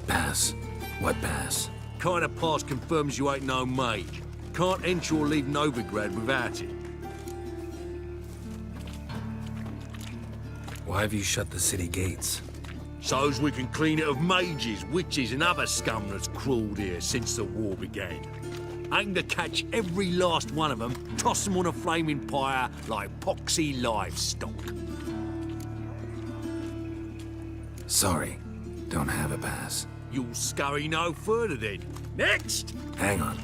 Pass? What pass? Kind of pass confirms you ain't no mage. Can't enter or leave Novigrad without it. Why have you shut the city gates? So's we can clean it of mages, witches and other scum that's crawled here since the war began. Aim to catch every last one of them, toss them on a flaming pyre like poxy livestock. Sorry, don't have a pass. You'll scurry no further then. Next! Hang on.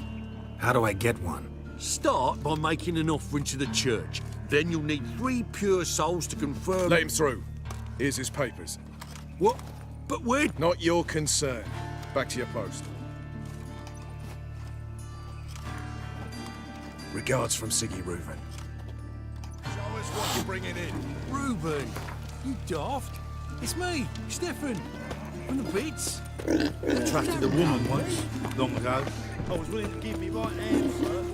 How do I get one? Start by making an offering to the church. Then you'll need 3 pure souls to confirm... Let him through. Here's his papers. What? But where... Not your concern. Back to your post. Regards from Siggy Reuven. Show us what you're bringing in. Reuben! You daft? It's me, Stefan. From the bits. I trusted a woman once, long ago. I was willing to give me right hand, sir.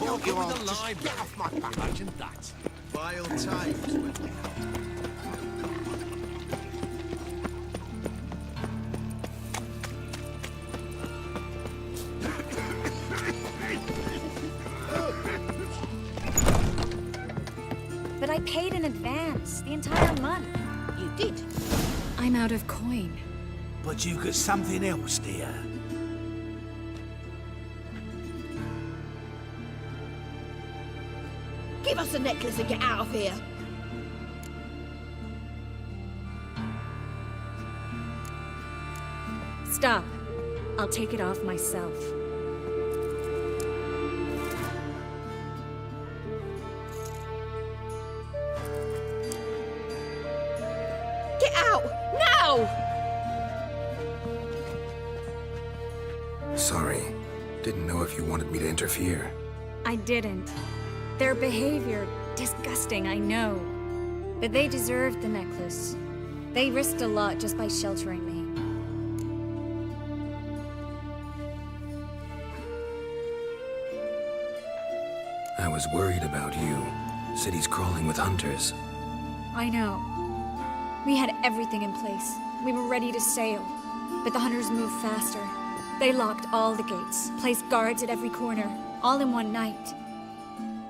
I'll give me the line. Get off my back. Imagine that. Vile times. But I paid in advance, the entire month. You did? I'm out of coin. But you've got something else, dear. Give us a necklace and get out of here. Stop. I'll take it off myself. Get out! Now! Sorry. Didn't know if you wanted me to interfere. I didn't. Their behavior, disgusting, I know. But they deserved the necklace. They risked a lot just by sheltering me. I was worried about you. City's crawling with hunters. I know. We had everything in place. We were ready to sail. But the hunters moved faster. They locked all the gates, placed guards at every corner, all in one night.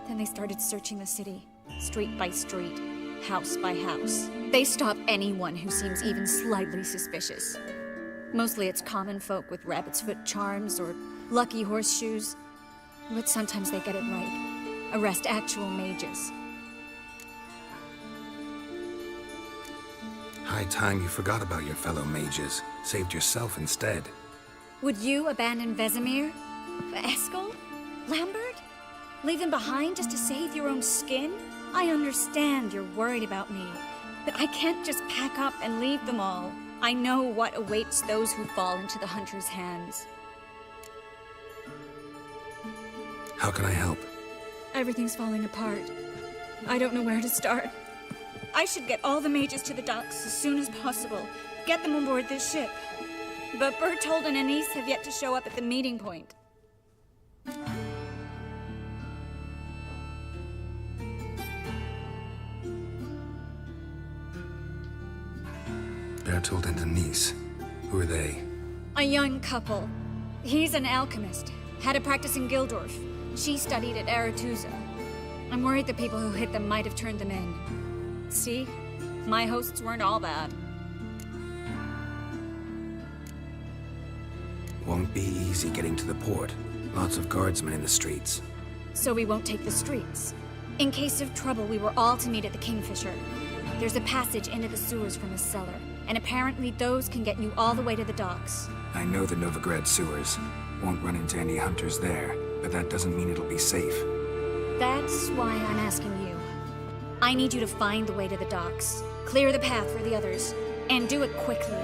Then they started searching the city, street by street, house by house. They stop anyone who seems even slightly suspicious. Mostly it's common folk with rabbit's foot charms or lucky horseshoes. But sometimes they get it right. Arrest actual mages. High time you forgot about your fellow mages. Saved yourself instead. Would you abandon Vesemir? Eskel? Lambert? Leave them behind just to save your own skin? I understand you're worried about me, but I can't just pack up and leave them all. I know what awaits those who fall into the hunter's hands. How can I help? Everything's falling apart. I don't know where to start. I should get all the mages to the docks as soon as possible. Get them on board this ship. But Bertold and Anise have yet to show up at the meeting point. Bertold and Denise. Who are they? A young couple. He's an alchemist. Had a practice in Gildorf. She studied at Aretusa. I'm worried the people who hit them might have turned them in. See? My hosts weren't all bad. Won't be easy getting to the port. Lots of guardsmen in the streets. So we won't take the streets. In case of trouble, we were all to meet at the Kingfisher. There's a passage into the sewers from the cellar, and apparently those can get you all the way to the docks. I know the Novigrad sewers. Won't run into any hunters there, but that doesn't mean it'll be safe. That's why I'm asking you. I need you to find the way to the docks, clear the path for the others, and do it quickly.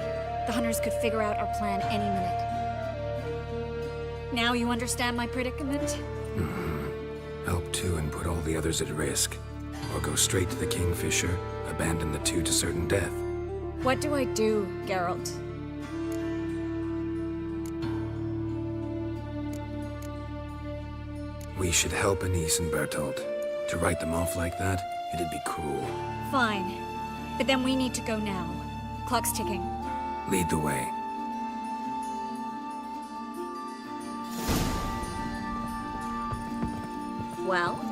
The hunters could figure out our plan any minute. Now you understand my predicament? Help two and put all the others at risk. Or go straight to the Kingfisher, abandon the two to certain death. What do I do, Geralt? We should help Anise and Bertolt. To write them off like that, it'd be cruel. Fine. But then we need to go now. Clock's ticking. Lead the way. Well?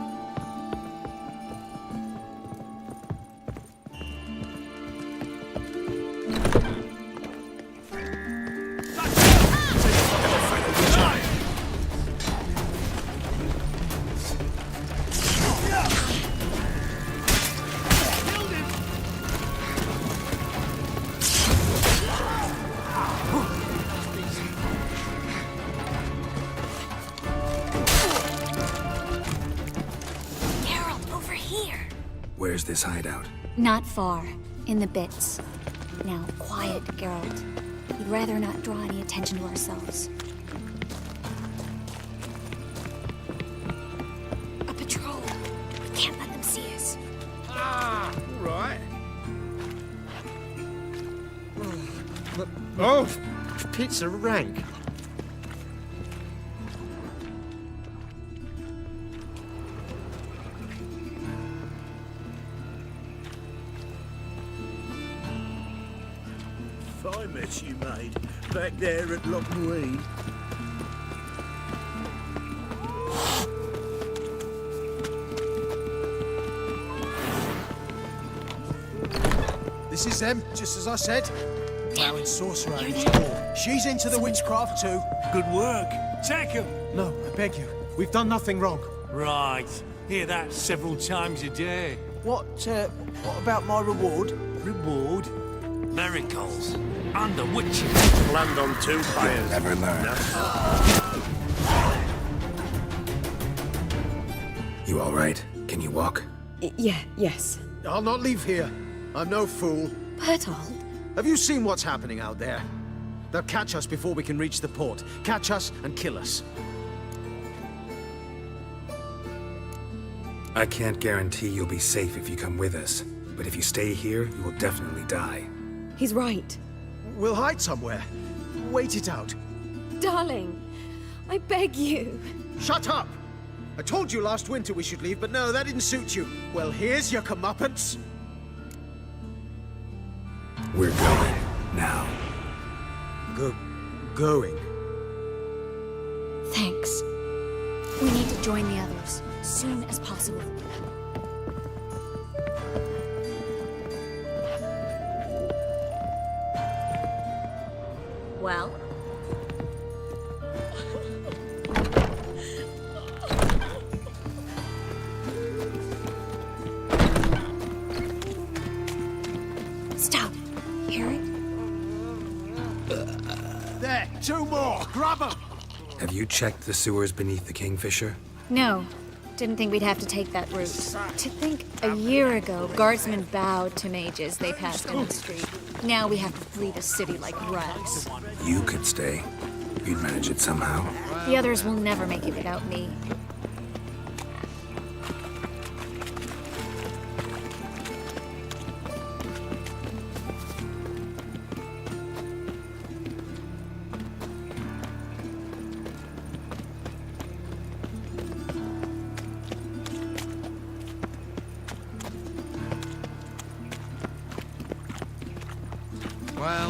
Where's this hideout? Not far. In the bits. Now, quiet, Geralt. We'd rather not draw any attention to ourselves. A patrol. We can't let them see us. Ah, all right. Oh, pizza rank. Fine mess you made back there at Lochmuir. This is them, just as I said. Allowing sorcerer age more. She's into the witchcraft too. Good work. Take him. No, I beg you. We've done nothing wrong. Right. Hear that several times a day. What about my reward? Reward? Miracles. And the witches. Land on two fires. Never learn. You all right? Can you walk? Yes. I'll not leave here. I'm no fool. Bertolt? Have you seen what's happening out there? They'll catch us before we can reach the port. Catch us and kill us. I can't guarantee you'll be safe if you come with us. But if you stay here, you will definitely die. He's right. We'll hide somewhere. Wait it out. Darling, I beg you. Shut up! I told you last winter we should leave, but no, that didn't suit you. Well, here's your comeuppance. We're going. Now. Going? Thanks. We need to join the others, soon as possible. Well? Stop. Hear it? There, two more. Grab them. Have you checked the sewers beneath the Kingfisher? No. Didn't think we'd have to take that route. To think a year ago, guardsmen bowed to mages they passed in the street. Now we have to flee the city like rats. You could stay. You'd manage it somehow. The others will never make it without me.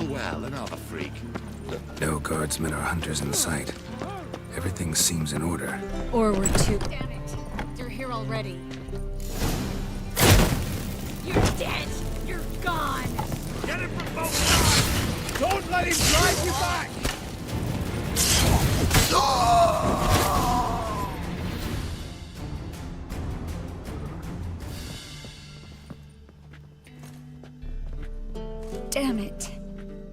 Well, another freak. No guardsmen or hunters in sight. Everything seems in order. Or we're too... Damn it! They're here already. You're dead! You're gone! Get him from both sides! Don't let him drive you back! Damn it.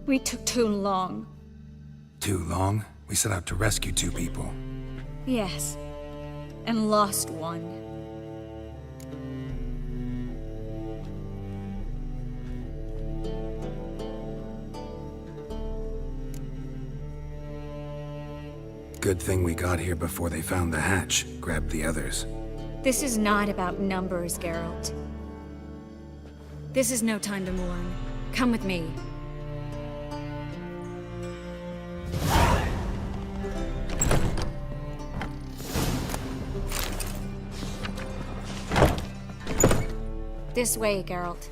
We took too long. Too long? We set out to rescue two people. Yes. And lost one. Good thing we got here before they found the hatch, grabbed the others. This is not about numbers, Geralt. This is no time to mourn. Come with me. This way, Geralt.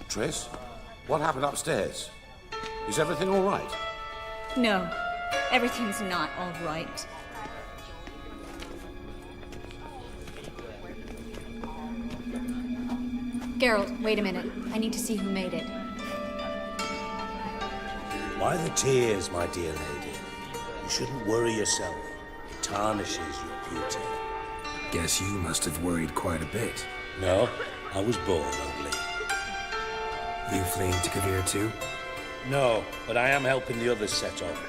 Triss, what happened upstairs? Is everything all right? No, everything's not all right. Geralt, wait a minute. I need to see who made it. Why the tears, my dear lady? You shouldn't worry yourself. It tarnishes your beauty. Guess you must have worried quite a bit. No, I was born ugly. You fleeing to Kavir too? No, but I am helping the others set off.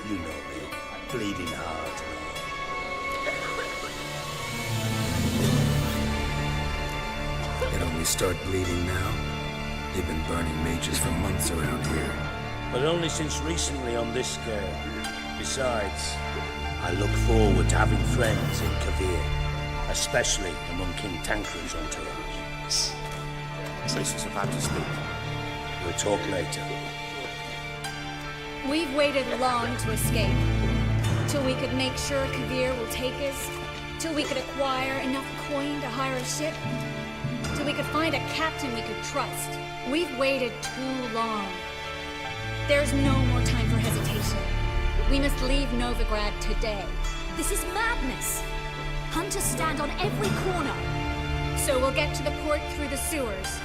You know me, bleeding heart. It only start bleeding now? They've been burning mages for months around here. But only since recently on this scale. Besides, I look forward to having friends in Kavir, especially among King Tancred's entourage. Triss is about to speak. We'll talk later. We've waited long to escape. Till we could make sure Kavir will take us. Till we could acquire enough coin to hire a ship. Till we could find a captain we could trust. We've waited too long. There's no more time for hesitation. We must leave Novigrad today. This is madness. Hunters stand on every corner. So we'll get to the port through the sewers.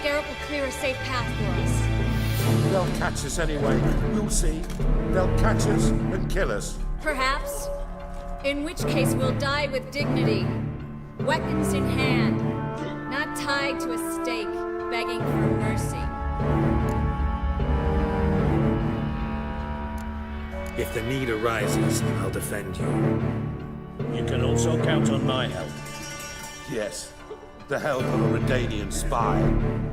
Geralt will clear a safe path for us. They'll catch us anyway. You'll see. They'll catch us and kill us. Perhaps. In which case we'll die with dignity. Weapons in hand. Not tied to a stake, begging for mercy. If the need arises, I'll defend you. You can also count on my help. Yes. The help of a Redanian spy.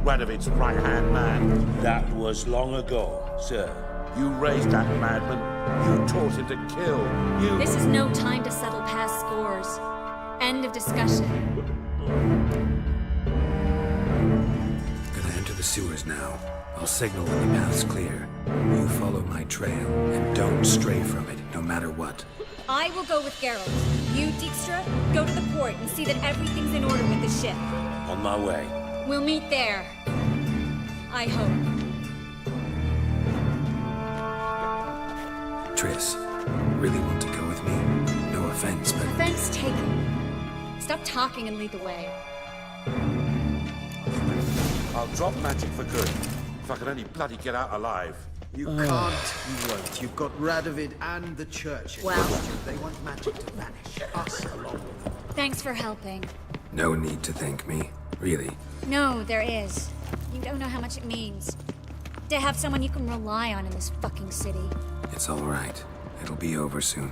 Radovid's right-hand man. That was long ago, sir. You raised that madman. You taught him to kill. You... This is no time to settle past scores. End of discussion. Gonna enter the sewers now. I'll signal when the path's clear. You follow my trail, and don't stray from it, no matter what. I will go with Geralt. You, Dijkstra, go to the port and see that everything's in order with the ship. On my way. We'll meet there. I hope. Triss, really want to go with me? No offense, but... Offense taken. Stop talking and lead the way. I'll drop magic for good. If I can only bloody get out alive. You can't, you won't. You've got Radovid and the church against you. They want magic to vanish. Us along with them. Thanks for helping. No need to thank me. Really. No, there is. You don't know how much it means. To have someone you can rely on in this fucking city. It's all right. It'll be over soon.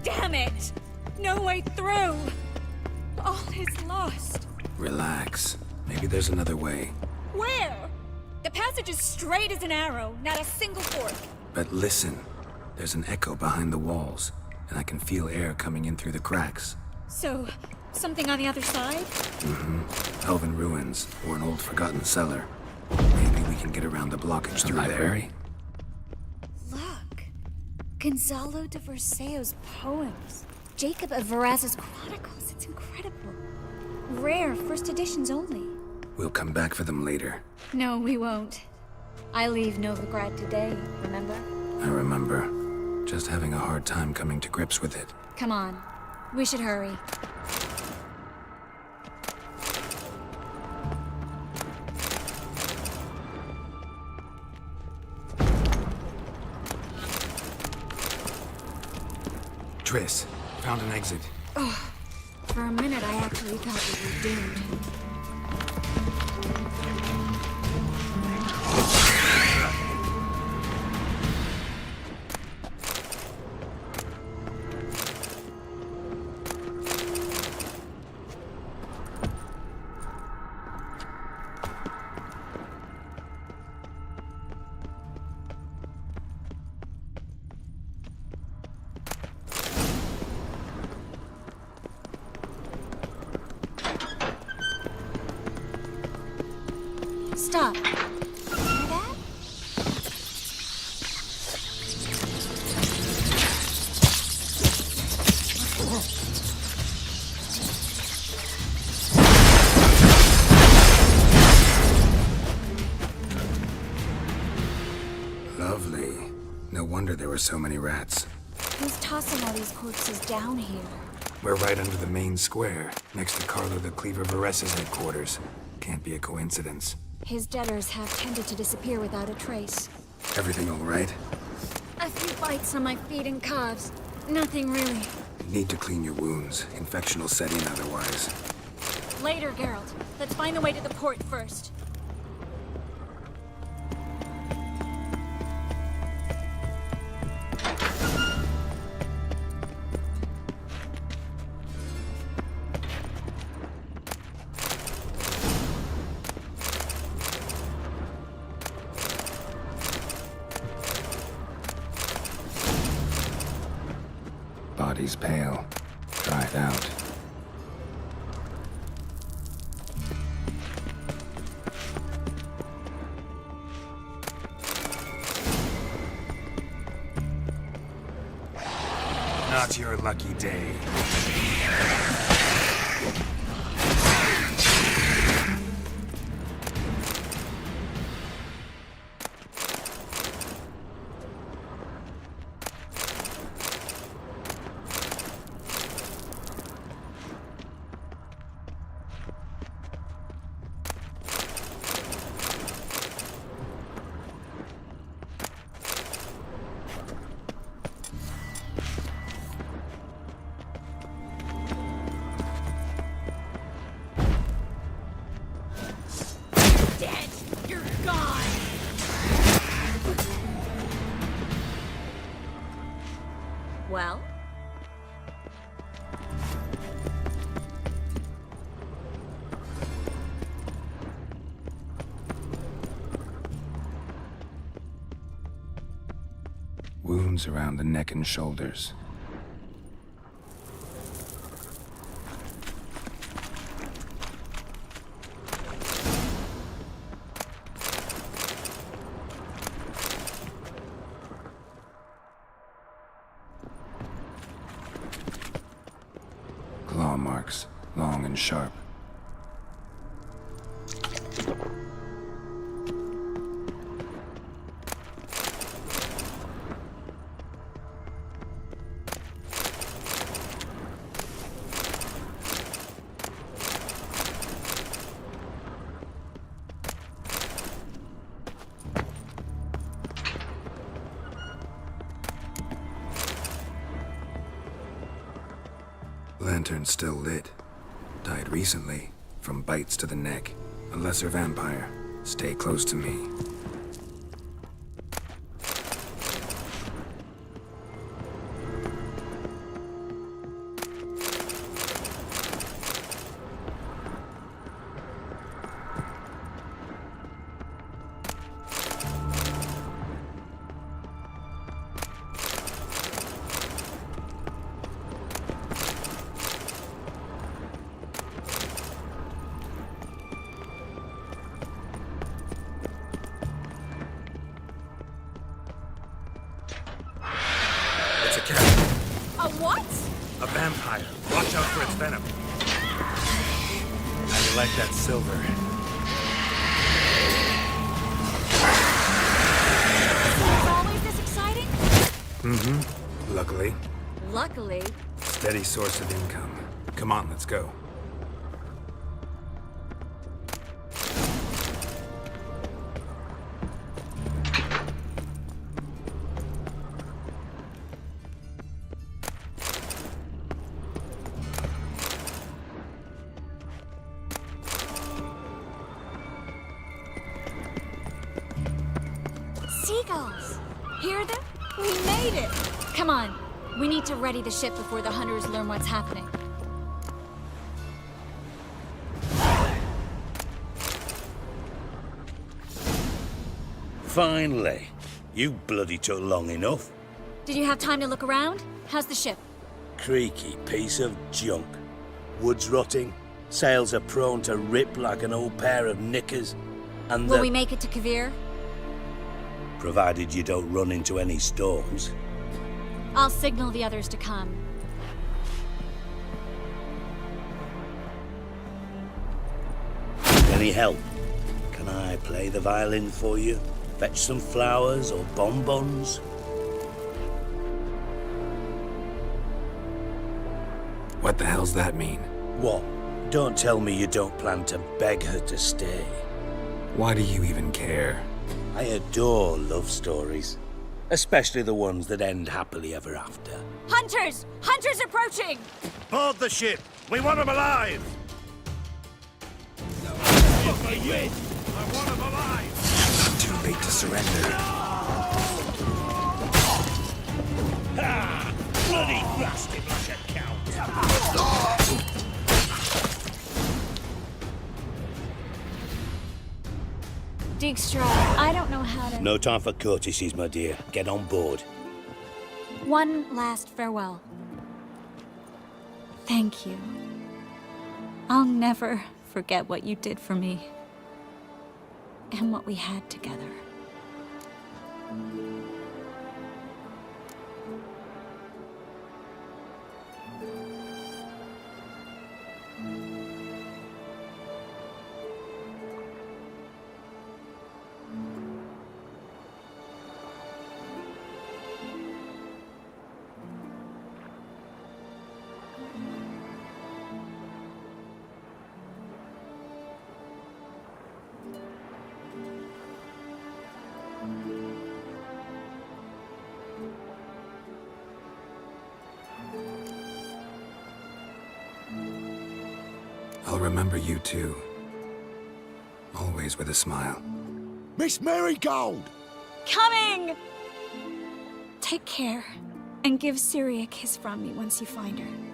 Damn it! No way through! All is lost. Relax. Maybe there's another way. Where? The passage is straight as an arrow, not a single fork. But listen. There's an echo behind the walls, and I can feel air coming in through the cracks. So, something on the other side? Elven ruins, or an old forgotten cellar. Maybe we can get around the blockage through library? Look. Gonzalo de Verseo's poems. Jacob of Varaz's chronicles. It's incredible. Rare, first editions only. We'll come back for them later. No, we won't. I leave Novigrad today, remember? I remember. Just having a hard time coming to grips with it. Come on. We should hurry. Chris, found an exit. Oh, for a minute I actually thought we were doomed. Stop. Hear that? Lovely. No wonder there were so many rats. Who's tossing all these corpses down here? We're right under the main square, next to Carlo the Cleaver Vares's headquarters. Can't be a coincidence. His debtors have tended to disappear without a trace. Everything all right? A few bites on my feet and calves. Nothing really. Need to clean your wounds. Infection will set in otherwise. Later, Geralt. Let's find a way to the port first. Body's pale. Dried out. Not your lucky day. Well? Wounds around the neck and shoulders. Claw marks, long and sharp. Lantern still lit. Died recently, from bites to the neck. A lesser vampire. Stay close to me. It's a cat. A what? A vampire. Watch out for its venom. How do you like that silver? It's always this exciting? Mm-hmm. Luckily. Luckily. Steady source of income. Come on, let's go. seagulls. Hear them? We made it! Come on. We need to ready the ship before the hunters learn what's happening. Finally. You bloody took long enough. Did you have time to look around? How's the ship? Creaky piece of junk. Wood's rotting, sails are prone to rip like an old pair of knickers, and Will we make it to Kavir? provided you don't run into any storms. I'll signal the others to come. Any help? Can I play the violin for you? Fetch some flowers or bonbons? What the hell's that mean? What? Don't tell me you don't plan to beg her to stay. Why do you even care? I adore love stories. Especially the ones that end happily ever after. Hunters! Hunters approaching! Board the ship! We want them alive! I want him alive! Too late to surrender. Ha! Bloody blasted like a count! Dijkstra, I don't know how to... No time for courtesies, my dear. Get on board. One last farewell. Thank you. I'll never forget what you did for me. And what we had together. I'll remember you too. Always with a smile. Miss Marigold! Coming! Take care, and give Ciri a kiss from me once you find her.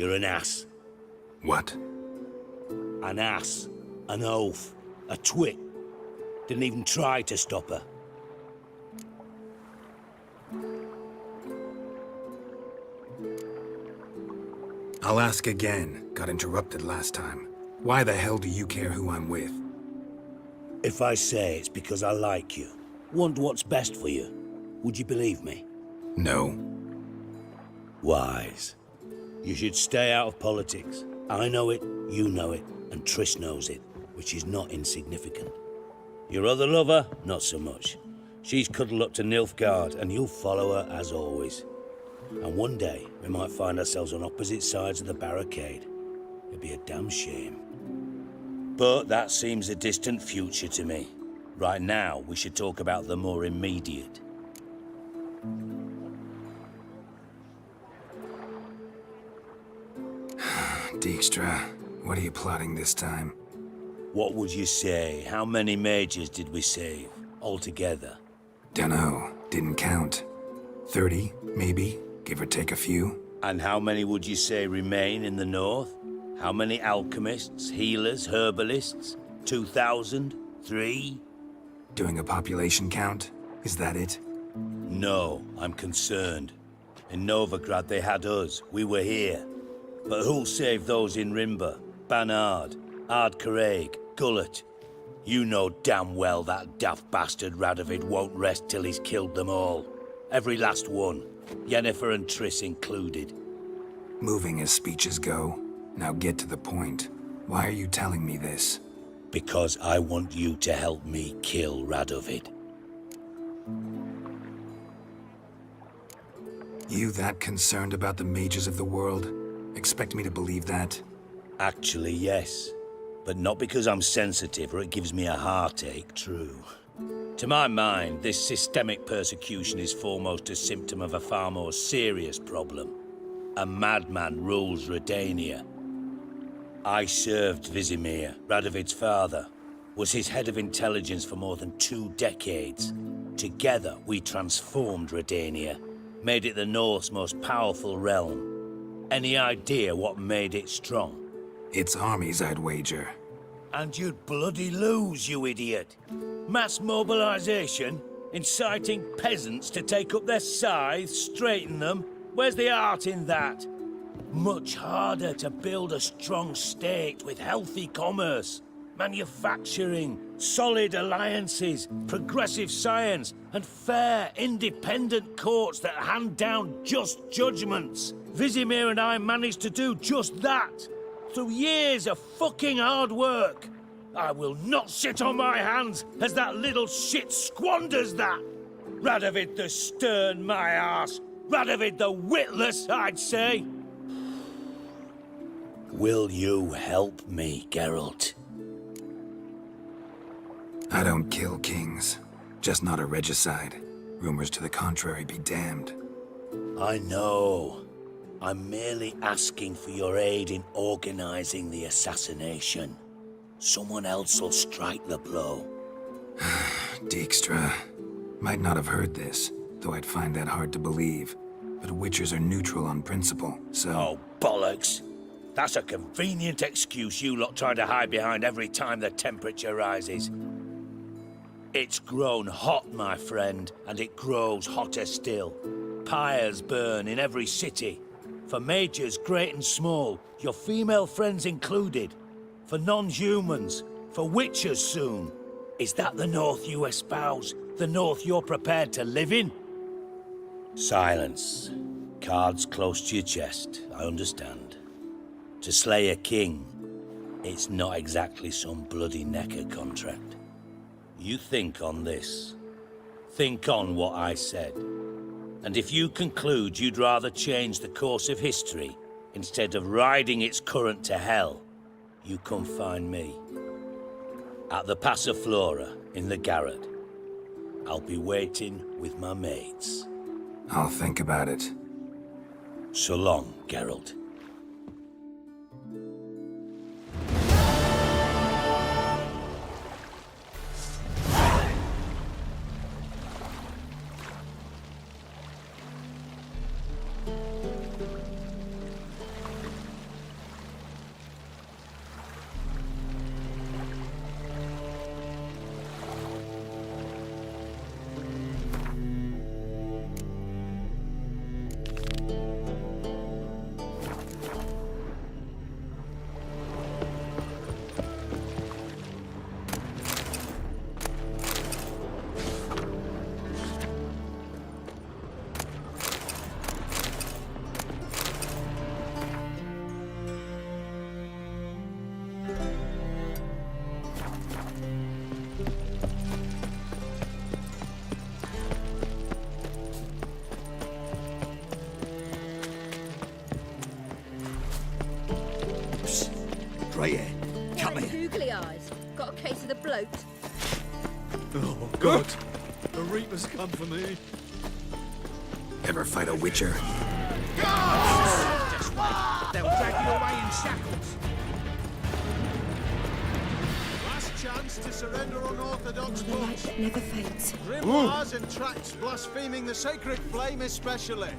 You're an ass. What? An ass. An oaf. A twit. Didn't even try to stop her. I'll ask again. Got interrupted last time. Why the hell do you care who I'm with? If I say it's because I like you, want what's best for you, would you believe me? No. Wise. You should stay out of politics. I know it, you know it, and Triss knows it, which is not insignificant. Your other lover, not so much. She's cuddled up to Nilfgaard, and you'll follow her as always. And one day, we might find ourselves on opposite sides of the barricade. It'd be a damn shame. But that seems a distant future to me. Right now, we should talk about the more immediate. Dijkstra, what are you plotting this time? What would you say? How many mages did we save, altogether? Dunno. Didn't count. 30, maybe, give or take a few. And how many would you say remain in the north? How many alchemists, healers, herbalists? 2,000? 3? Doing a population count? Is that it? No, I'm concerned. In Novigrad they had us, we were here. But who'll save those in Rimba? Banard, Ardcaraig, Gullet? You know damn well that daft bastard Radovid won't rest till he's killed them all. Every last one. Yennefer and Triss included. Moving as speeches go. Now get to the point. Why are you telling me this? Because I want you to help me kill Radovid. You that concerned about the mages of the world? Expect me to believe that? Actually, yes. But not because I'm sensitive or it gives me a heartache, true. To my mind, this systemic persecution is foremost a symptom of a far more serious problem. A madman rules Redania. I served Vizimir, Radovid's father, was his head of intelligence for more than 2 decades. Together, we transformed Redania, made it the North's most powerful realm. Any idea what made it strong? Its armies, I'd wager. And you'd bloody lose, you idiot. Mass mobilization, inciting peasants to take up their scythes, straighten them. Where's the art in that? Much harder to build a strong state with healthy commerce, manufacturing, solid alliances, progressive science, and fair, independent courts that hand down just judgments. Vizimir and I managed to do just that, through years of fucking hard work. I will not sit on my hands as that little shit squanders that. Radovid the stern, my arse. Radovid the witless, I'd say. Will you help me, Geralt? I don't kill kings. Just not a regicide. Rumors to the contrary be damned. I know. I'm merely asking for your aid in organizing the assassination. Someone else will strike the blow. Dijkstra. Might not have heard this, though I'd find that hard to believe. But Witchers are neutral on principle, so... Oh, bollocks! That's a convenient excuse you lot try to hide behind every time the temperature rises. It's grown hot, my friend, and it grows hotter still. Pyres burn in every city. For mages great and small, your female friends included. For non-humans, for witchers soon. Is that the North you espouse? The North you're prepared to live in? Silence. Cards close to your chest, I understand. To slay a king, it's not exactly some bloody necker contract. You think on this. Think on what I said. And if you conclude you'd rather change the course of history instead of riding its current to hell, you come find me. At the Passiflora, in the Garrett. I'll be waiting with my mates. I'll think about it. So long, Geralt. Right here. Come Hey, here. googly eyes. Got a case of the bloat. Oh, God. The Reapers come for me. Ever fight a Witcher? Just wait. They'll drag you away in shackles. Last chance to surrender unorthodox The light books. that never fades. Grimoires and tracts blaspheming the sacred flame especially.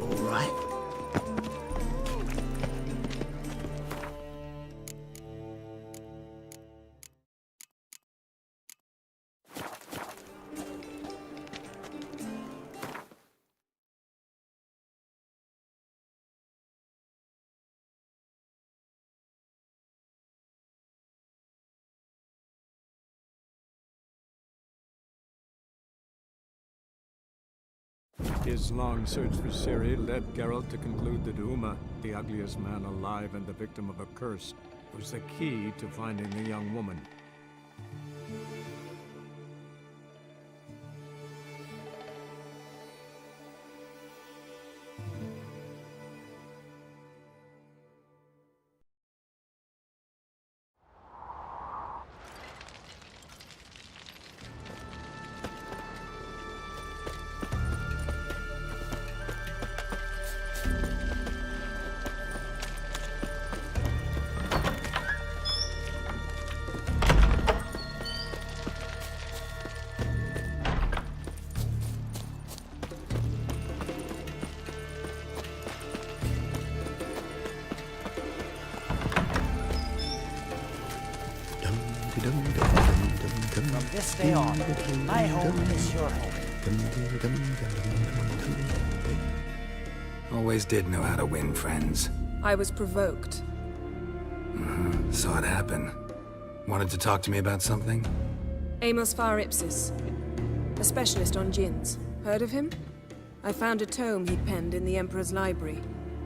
All right. His long search for Ciri led Geralt to conclude that Uma, the ugliest man alive and the victim of a curse, was the key to finding the young woman. From this day on, my home is your home. Always did know how to win friends. I was provoked. Saw it happen. Wanted to talk to me about something? Amos Far Ipsis, a specialist on djinns. Heard of him? I found a tome he'd penned in the Emperor's library.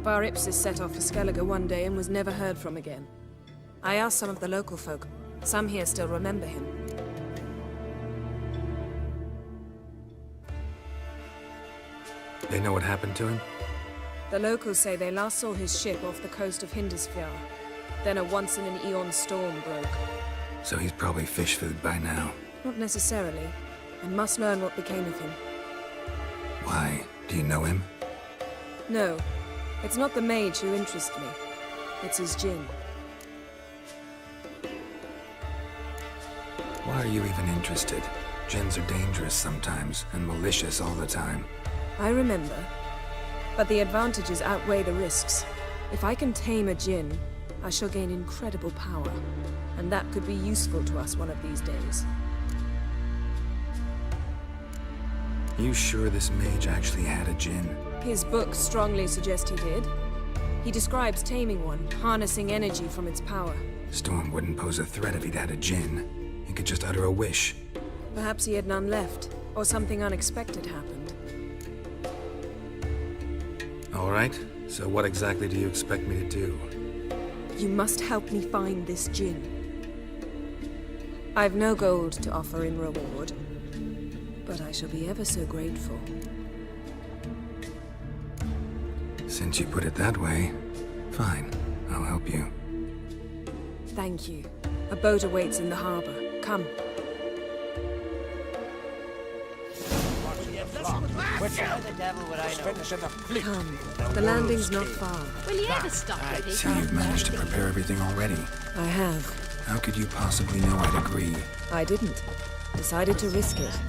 Far Ipsis set off for Skellige one day and was never heard from again. I asked some of the local folk. Some here still remember him. They know what happened to him? The locals say they last saw his ship off the coast of Hindisfjord. Then a once-in-an-eon storm broke. So he's probably fish food by now. Not necessarily. I must learn what became of him. Why? Do you know him? No. It's not the mage who interests me. It's his djinn. Why are you even interested? Djinns are dangerous sometimes, and malicious all the time. I remember. But the advantages outweigh the risks. If I can tame a djinn, I shall gain incredible power. And that could be useful to us one of these days. You sure this mage actually had a djinn? His books strongly suggest he did. He describes taming one, harnessing energy from its power. Storm wouldn't pose a threat if he'd had a djinn. He could just utter a wish. Perhaps he had none left, or something unexpected happened. All right, so what exactly do you expect me to do? You must help me find this djinn. I've no gold to offer in reward, but I shall be ever so grateful. Since you put it that way, fine, I'll help you. Thank you. A boat awaits in the harbor. Come. How the devil would I know? Come. The landing's not far. Will you ever stop with it? So you've managed to prepare everything already? I have. How could you possibly know I'd agree? I didn't. Decided to risk it.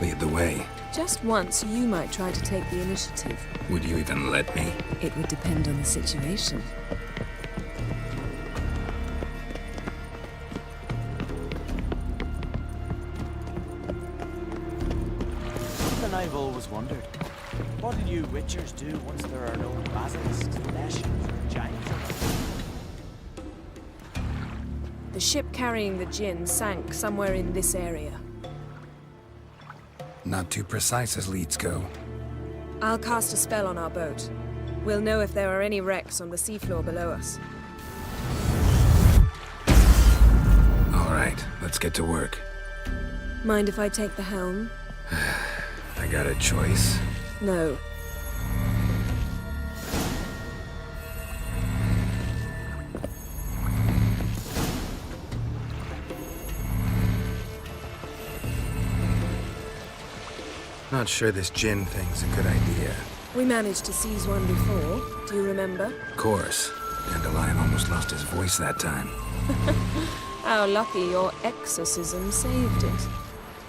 Lead the way. Just once, you might try to take the initiative. Would you even let me? It would depend on the situation. Something I've always wondered. What do you witchers do once there are no basilisks, leshens, or giants around? The ship carrying the djinn sank somewhere in this area. Not too precise as leads go. I'll cast a spell on our boat. We'll know if there are any wrecks on the seafloor below us. All right, let's get to work. Mind if I take the helm? I got a choice. No. Not sure this djinn thing's a good idea. We managed to seize one before. Do you remember? Of course. Dandelion almost lost his voice that time. How lucky your exorcism saved it.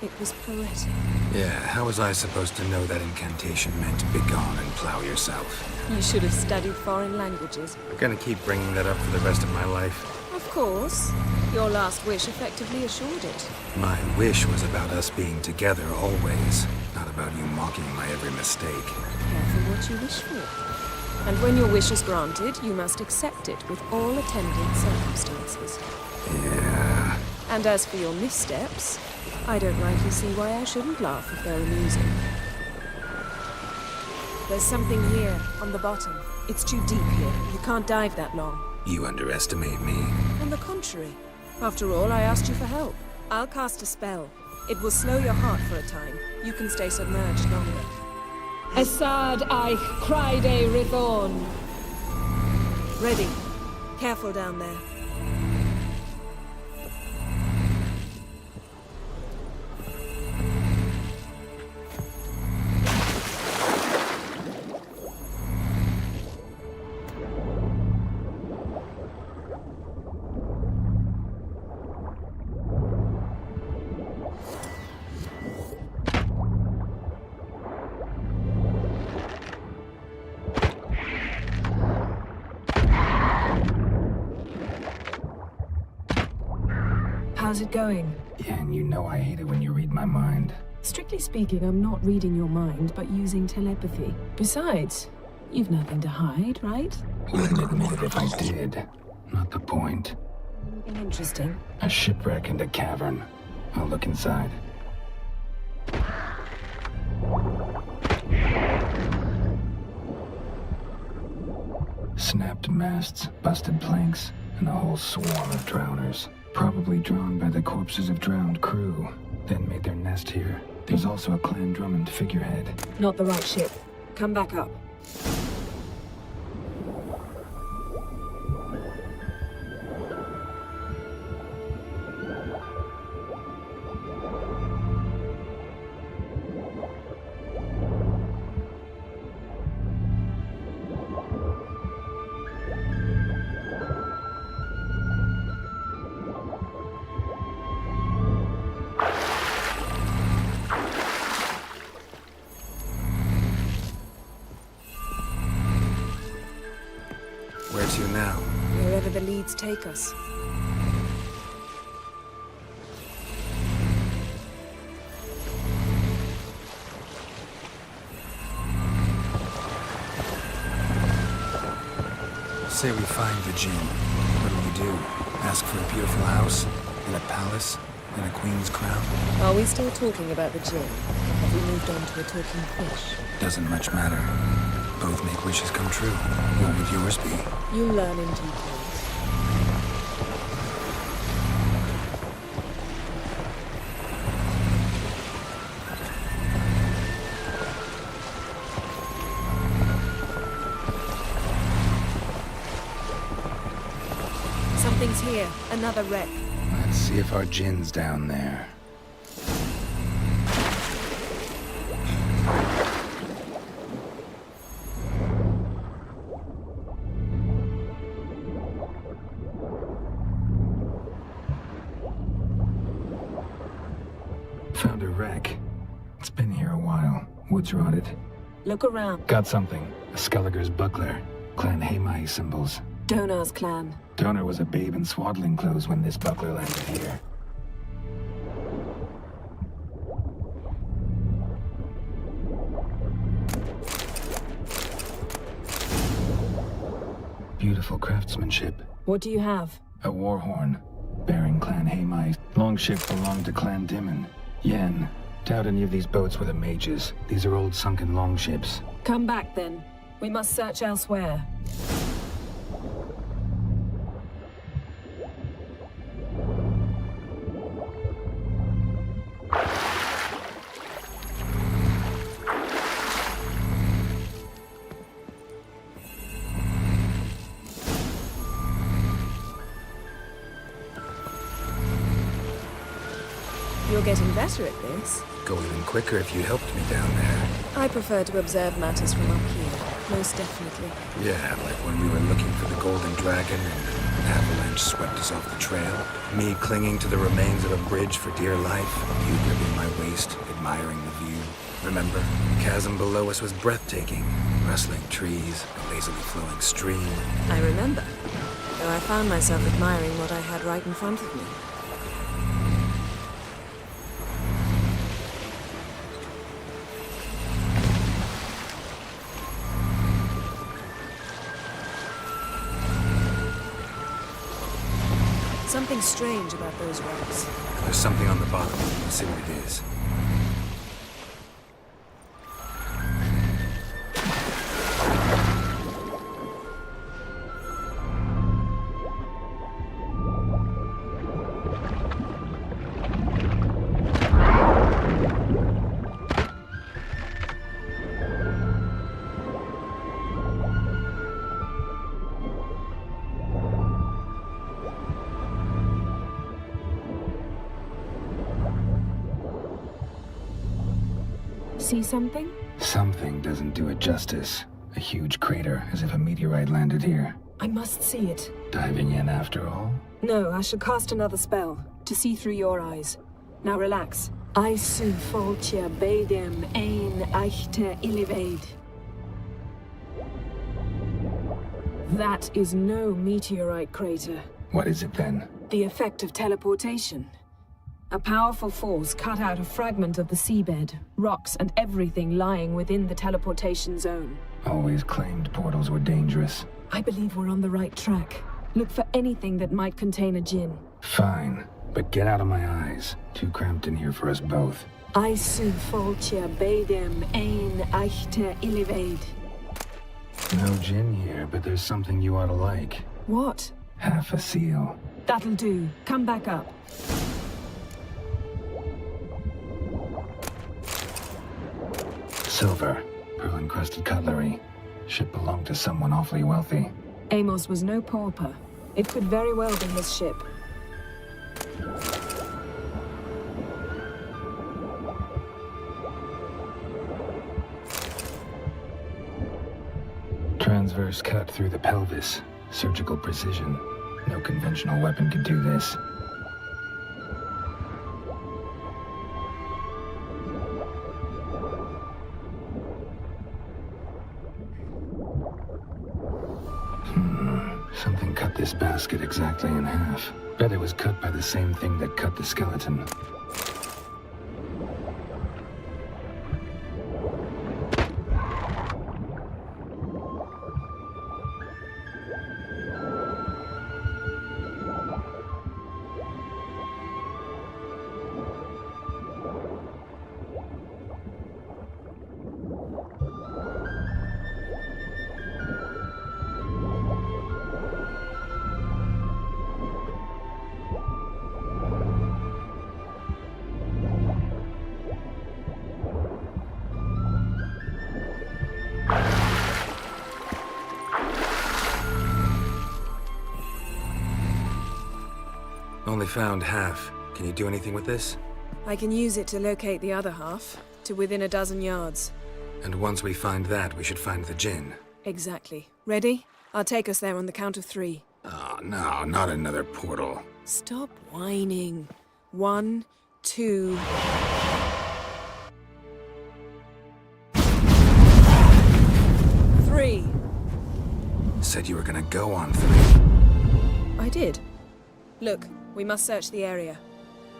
It was poetic. Yeah, how was I supposed to know that incantation meant begone and plow yourself? You should have studied foreign languages. I'm gonna keep bringing that up for the rest of my life. Of course. Your last wish effectively assured it. My wish was about us being together always, not about you mocking my every mistake. Careful what you wish for. And when your wish is granted, you must accept it with all attendant circumstances. Yeah. And as for your missteps, I don't rightly see why I shouldn't laugh if they're amusing. There's something here, on the bottom. It's too deep here. You can't dive that long. You underestimate me. On the contrary. After all, I asked you for help. I'll cast a spell. It will slow your heart for a time. You can stay submerged longer. Esad Eich Cryde Rithorn. Ready. Careful down there. How's it going? Yen, you know I hate it when you read my mind. Strictly speaking, I'm not reading your mind, but using telepathy. Besides, you've nothing to hide, right? Wouldn't admit it if I did. Not the point. Anything interesting? A shipwreck and a cavern. I'll look inside. Snapped masts, busted planks, and a whole swarm of drowners. Probably drawn by the corpses of drowned crew, then made their nest here. There's also a Clan Drummond figurehead. Not the right ship. Come back up. Where to now? Wherever the leads take us. Say we find the Jinn. What do? Ask for a beautiful house? And a palace? And a queen's crown? Are we still talking about the Jinn? Have we moved on to a talking fish? Doesn't much matter. Both make wishes come true. What would yours be? You learn in due course. Something's here. Another wreck. Let's see if our Jinn's down there. Found a wreck. It's been here a while. Wood's rotted. Look around. Got something. A Skelliger's buckler. Clan Hamai symbols. Donar's clan. Donar was a babe in swaddling clothes when this buckler landed here. Beautiful craftsmanship. What do you have? A war horn. Bearing Clan Hamai. Longship belonged to Clan Dimon. Yen. Doubt any of these boats were the mages. These are old sunken longships. Come back then. We must search elsewhere. You're getting better at this. Go even quicker if you helped me down there. I prefer to observe matters from up here, most definitely. Yeah, like when we were looking for the Golden Dragon and an avalanche swept us off the trail. Me clinging to the remains of a bridge for dear life. You gripping my waist, admiring the view. Remember? The chasm below us was breathtaking. Rustling trees, a lazily flowing stream. I remember, though I found myself admiring what I had right in front of me. something strange about those rocks. There's something on the bottom. Let's see what it is. See something? Something doesn't do it justice. A huge crater, as if a meteorite landed here. I must see it. Diving in after all? No, I shall cast another spell, to see through your eyes. Now relax. I su foltia bedem ein eichte illivaid. That is no meteorite crater. What is it then? The effect of teleportation. A powerful force cut out a fragment of the seabed, rocks and everything lying within the teleportation zone. Always claimed portals were dangerous. I believe we're on the right track. Look for anything that might contain a djinn. Fine, but get out of my eyes. Too cramped in here for us both. I su foltia bedem ein eichte illivaid. No gin here, but there's something you ought to like. What? Half a seal. That'll do. Come back up. Silver, pearl-encrusted cutlery. Ship belonged to someone awfully wealthy. Amos was no pauper. It could very well be his ship. Transverse cut through the pelvis. Surgical precision. No conventional weapon could do this. Something cut this basket exactly in half. Bet it was cut by the same thing that cut the skeleton. Only found half. Can you do anything with this? I can use it to locate the other half, to within a dozen yards. And once we find that, we should find the djinn. Exactly. Ready? I'll take us there on the count of 3. Oh, no, not another portal. Stop whining. 1, 2... Three. Said you were gonna go on 3. I did. Look, we must search the area.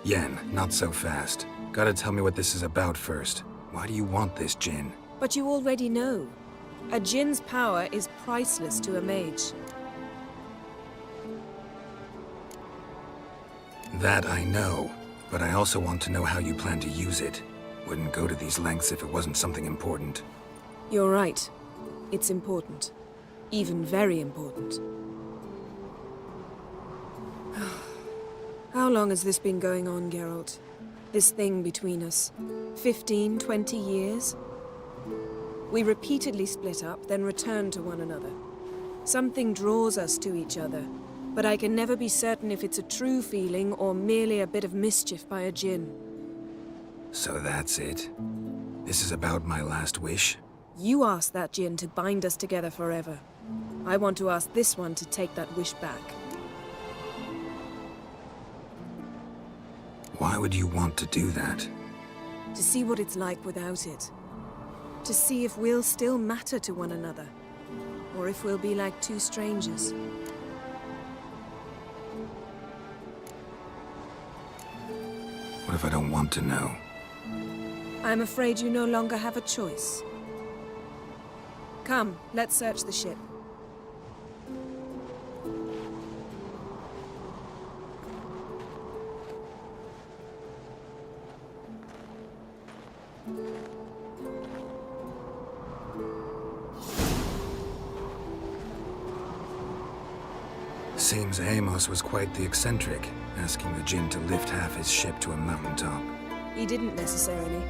Yen, not so fast. Gotta tell me what this is about first. Why do you want this djinn? But you already know. A djinn's power is priceless to a mage. That I know, but I also want to know how you plan to use it. Wouldn't go to these lengths if it wasn't something important. You're right. It's important. Even very important. How long has this been going on, Geralt? This thing between us? 15, 20 years? We repeatedly split up, then returned to one another. Something draws us to each other, but I can never be certain if it's a true feeling or merely a bit of mischief by a djinn. So that's it? This is about my last wish? You asked that djinn to bind us together forever. I want to ask this one to take that wish back. Why would you want to do that? To see what it's like without it. To see if we'll still matter to one another. Or if we'll be like two strangers. What if I don't want to know? I'm afraid you no longer have a choice. Come, let's search the ship. Seems Amos was quite the eccentric, asking the Jinn to lift half his ship to a mountaintop. He didn't necessarily.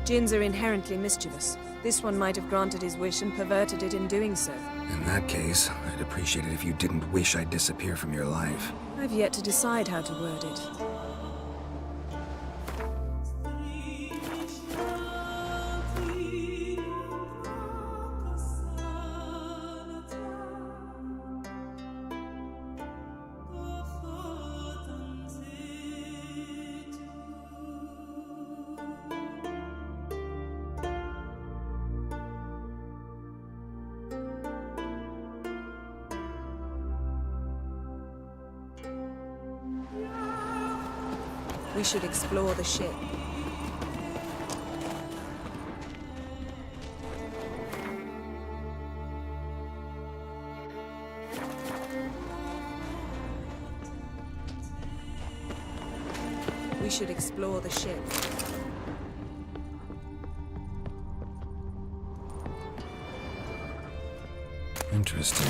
Jinns are inherently mischievous. This one might have granted his wish and perverted it in doing so. In that case, I'd appreciate it if you didn't wish I'd disappear from your life. I've yet to decide how to word it. We should explore the ship. We should explore the ship. Interesting.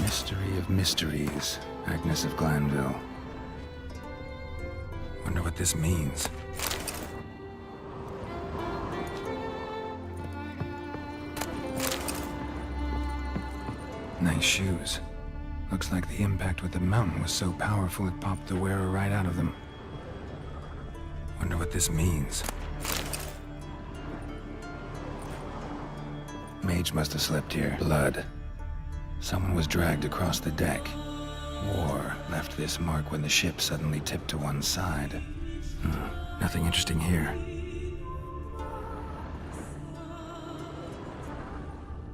Mystery of mysteries, Agnes of Glanville. Wonder what this means. Nice shoes. Looks like the impact with the mountain was so powerful it popped the wearer right out of them. Wonder what this means. Mage must have slept here. Blood. Someone was dragged across the deck. War left this mark when the ship suddenly tipped to one side. Nothing interesting here.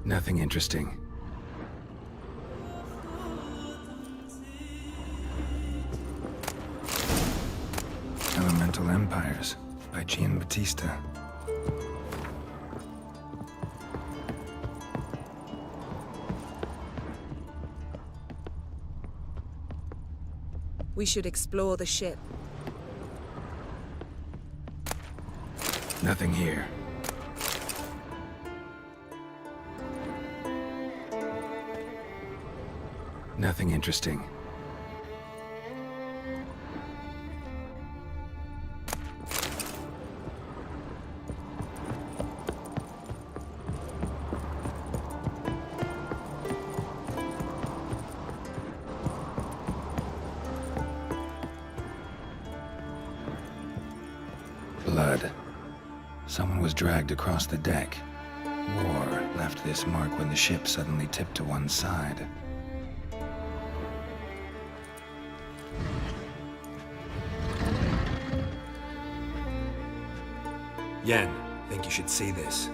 Nothing interesting. Elemental Empires by Gian Battista. We should explore the ship. Nothing here. Nothing interesting. Blood. Someone was dragged across the deck. War left this mark when the ship suddenly tipped to one side. Yen, think you should see this.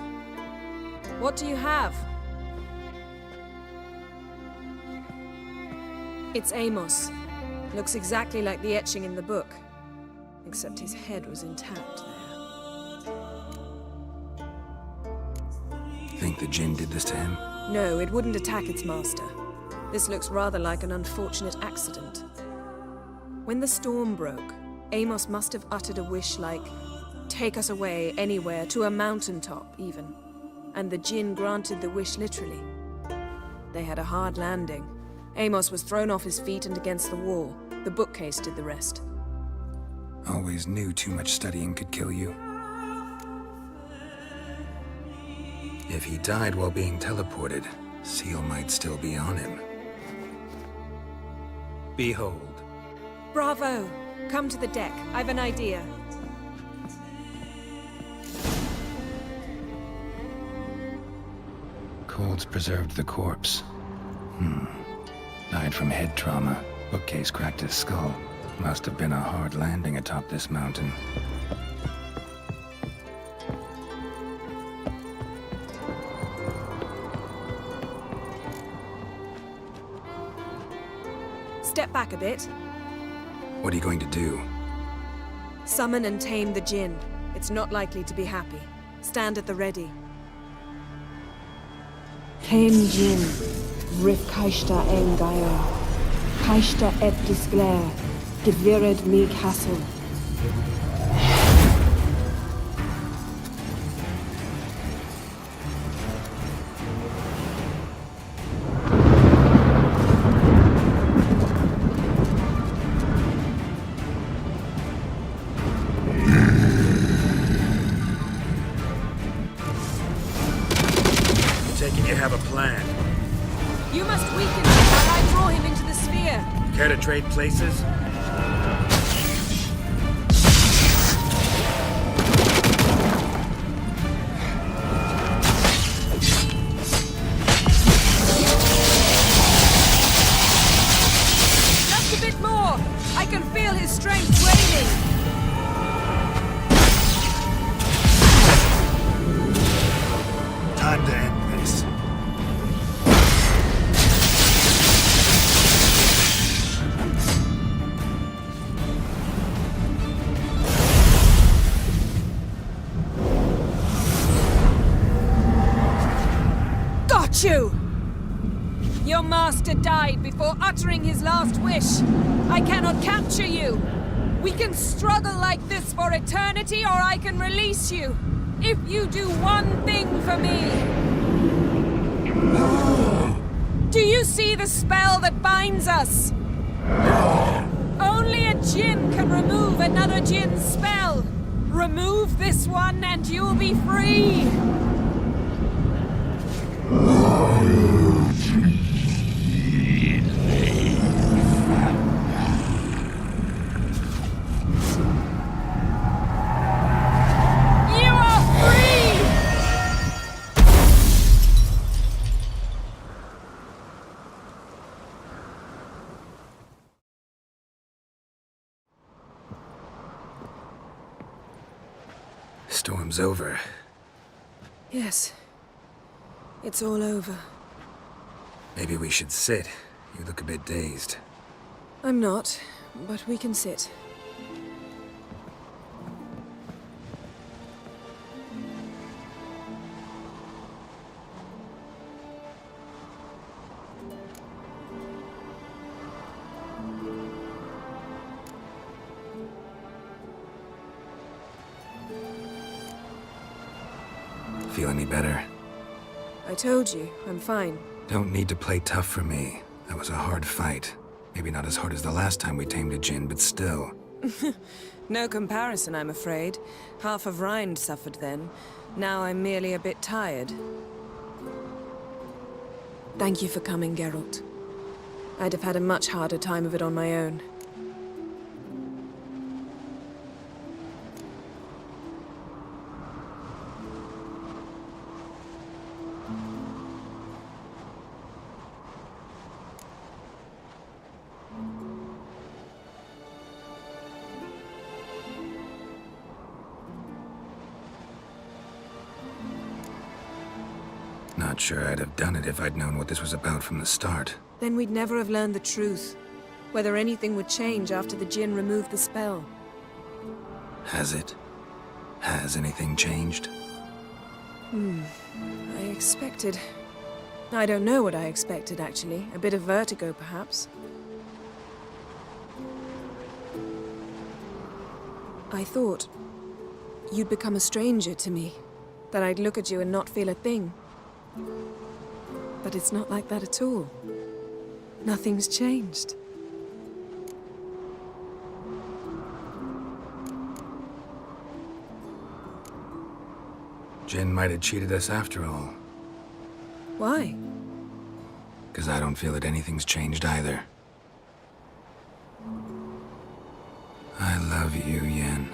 What do you have? It's Amos. Looks exactly like the etching in the book. Except his head was intact there. Think the Jinn did this to him? No, it wouldn't attack its master. This looks rather like an unfortunate accident. When the storm broke, Amos must have uttered a wish like, "Take us away, anywhere, to a mountaintop, even." And the Jinn granted the wish literally. They had a hard landing. Amos was thrown off his feet and against the wall. The bookcase did the rest. Always knew too much studying could kill you. If he died while being teleported, Seal might still be on him. Behold. Bravo! Come to the deck. I've an idea. Colds preserved the corpse. Died from head trauma. Bookcase cracked his skull. Must have been a hard landing atop this mountain. Step back a bit. What are you going to do? Summon and tame the Jinn. It's not likely to be happy. Stand at the ready. Hen Jinn, Rif Kaishta en Gaia, Kaishta et Disglair, Devired me Castle. have a plan. You must weaken him while I draw him into the sphere. Care to trade places? Just a bit more. I can feel his strength waning. Time to end this. Got you! Your master died before uttering his last wish. I cannot capture you. We can struggle like this for eternity, or I can release you. If you do one thing for me. Do you see the spell that binds us? Only a djinn can remove another djinn's spell. Remove this one and you'll be free. Storm's over. Yes. It's all over. Maybe we should sit. You look a bit dazed. I'm not, but we can sit. Feel any better? I told you, I'm fine. Don't need to play tough for me. That was a hard fight. Maybe not as hard as the last time we tamed a djinn, but still. No comparison, I'm afraid. Half of Rind suffered then. Now I'm merely a bit tired. Thank you for coming, Geralt. I'd have had a much harder time of it on my own. Not sure I'd have done it if I'd known what this was about from the start. Then we'd never have learned the truth. Whether anything would change after the djinn removed the spell. Has it? Has anything changed? I expected... I don't know what I expected, actually. A bit of vertigo, perhaps. I thought you'd become a stranger to me. That I'd look at you and not feel a thing. But it's not like that at all. Nothing's changed. Jinn might have cheated us after all. Why? Because I don't feel that anything's changed either. I love you, Yen.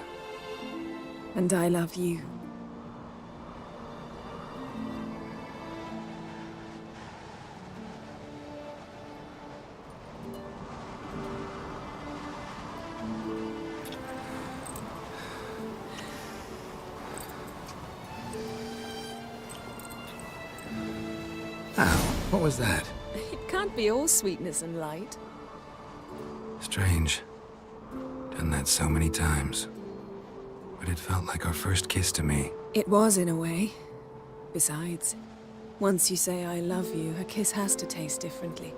And I love you. What was that? It can't be all sweetness and light. Strange. Done that so many times. But it felt like our first kiss to me. It was, in a way. Besides, once you say I love you, a kiss has to taste differently.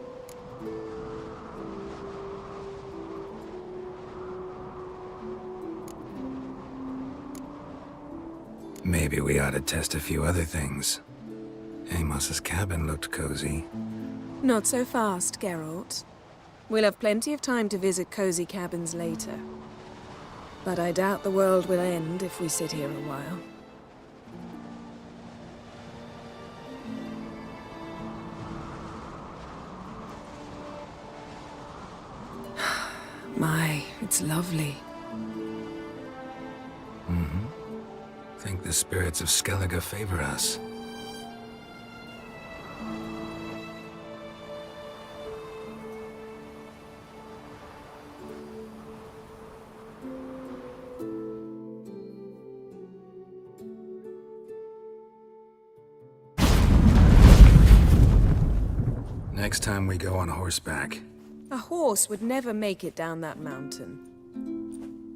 Maybe we ought to test a few other things. Amos's cabin looked cozy. Not so fast, Geralt. We'll have plenty of time to visit cozy cabins later. But I doubt the world will end if we sit here a while. It's lovely. Mm-hmm. Think the spirits of Skellige favor us. Next time we go on horseback. A horse would never make it down that mountain.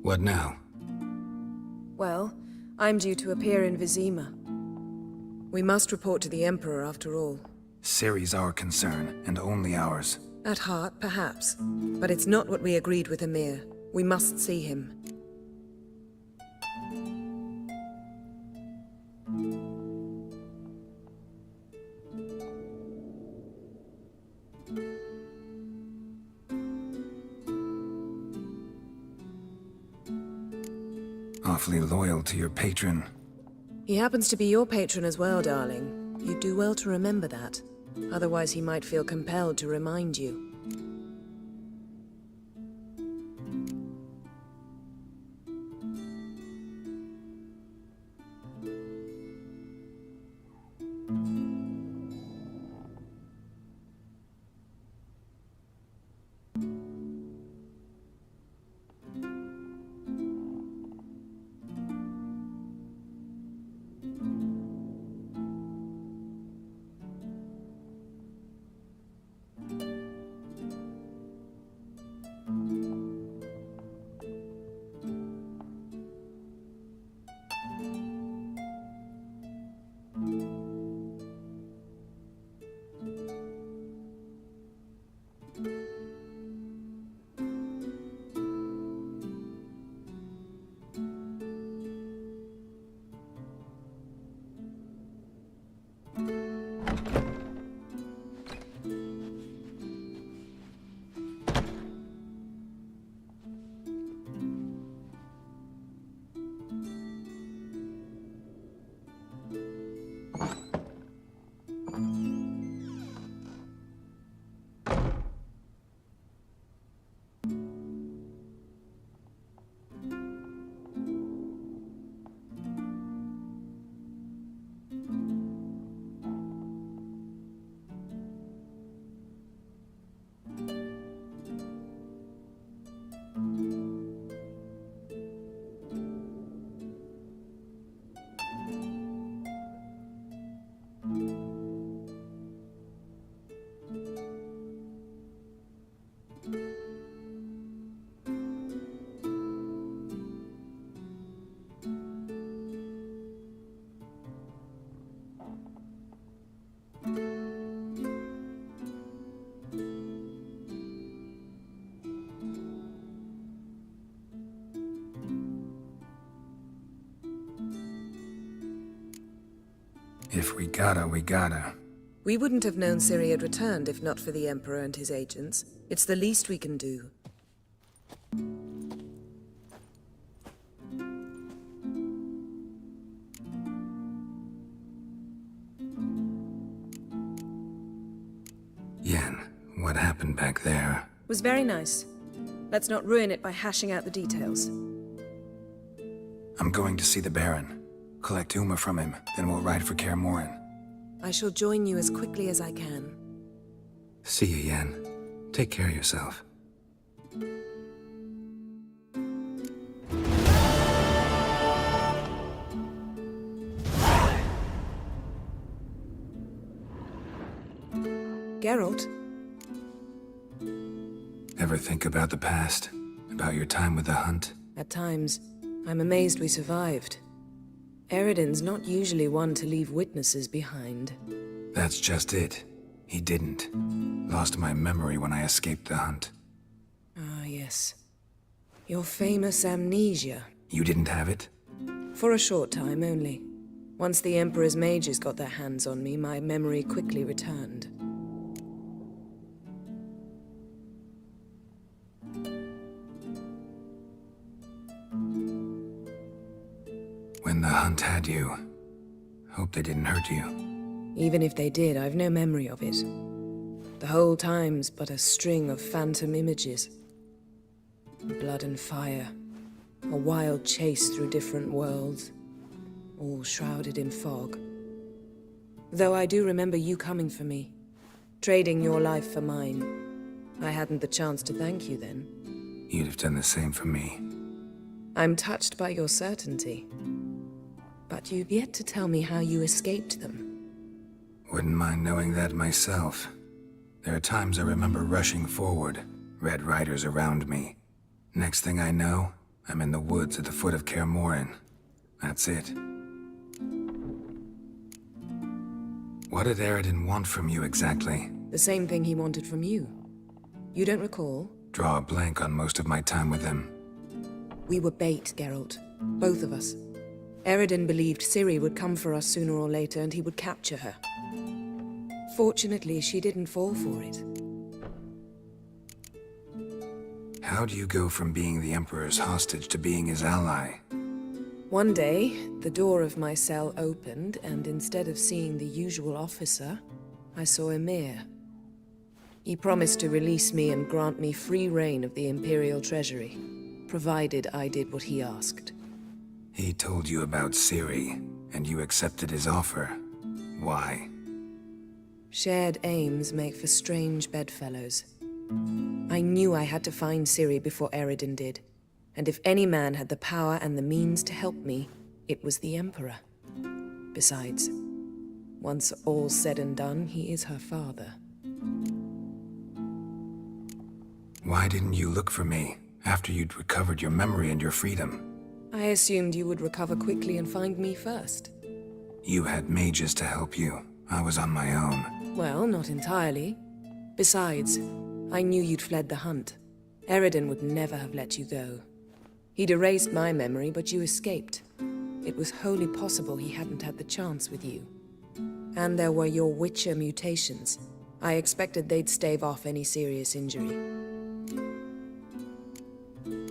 What now? Well, I'm due to appear in Vizima. We must report to the Emperor after all. Ciri's our concern, and only ours. At heart, perhaps. But it's not what we agreed with Emir. We must see him. Awfully loyal to your patron. He happens to be your patron as well, darling. You'd do well to remember that. Otherwise he might feel compelled to remind you. If we gotta, we gotta. We wouldn't have known Ciri had returned if not for the Emperor and his agents. It's the least we can do. Yen, what happened back there? Was very nice. Let's not ruin it by hashing out the details. I'm going to see the Baron. Collect Uma from him, then we'll ride for Kaer Morhen. I shall join you as quickly as I can. See you, Yen. Take care of yourself. Geralt? Ever think about the past? About your time with the Hunt? At times, I'm amazed we survived. Eredin's not usually one to leave witnesses behind. That's just it. He didn't. Lost my memory when I escaped the Hunt. Ah, yes. Your famous amnesia. You didn't have it? For a short time only. Once the Emperor's mages got their hands on me, my memory quickly returned. When the Hunt had you, hope they didn't hurt you. Even if they did, I've no memory of it. The whole time's but a string of phantom images. Blood and fire. A wild chase through different worlds. All shrouded in fog. Though I do remember you coming for me. Trading your life for mine. I hadn't the chance to thank you then. You'd have done the same for me. I'm touched by your certainty. But you've yet to tell me how you escaped them. Wouldn't mind knowing that myself. There are times I remember rushing forward, Red Riders around me. Next thing I know, I'm in the woods at the foot of Kaer Morhen. That's it. What did Eredin want from you exactly? The same thing he wanted from you. You don't recall? Draw a blank on most of my time with him. We were bait, Geralt. Both of us. Eredin believed Ciri would come for us sooner or later and he would capture her. Fortunately, she didn't fall for it. How do you go from being the Emperor's hostage to being his ally? One day, the door of my cell opened, and instead of seeing the usual officer, I saw Emir. He promised to release me and grant me free reign of the Imperial Treasury, provided I did what he asked. He told you about Ciri, and you accepted his offer. Why? Shared aims make for strange bedfellows. I knew I had to find Ciri before Eredin did, and if any man had the power and the means to help me, it was the Emperor. Besides, once all's said and done, he is her father. Why didn't you look for me after you'd recovered your memory and your freedom? I assumed you would recover quickly and find me first. You had mages to help you. I was on my own. Well, not entirely. Besides, I knew you'd fled the hunt. Eredin would never have let you go. He'd erased my memory, but you escaped. It was wholly possible he hadn't had the chance with you. And there were your Witcher mutations. I expected they'd stave off any serious injury.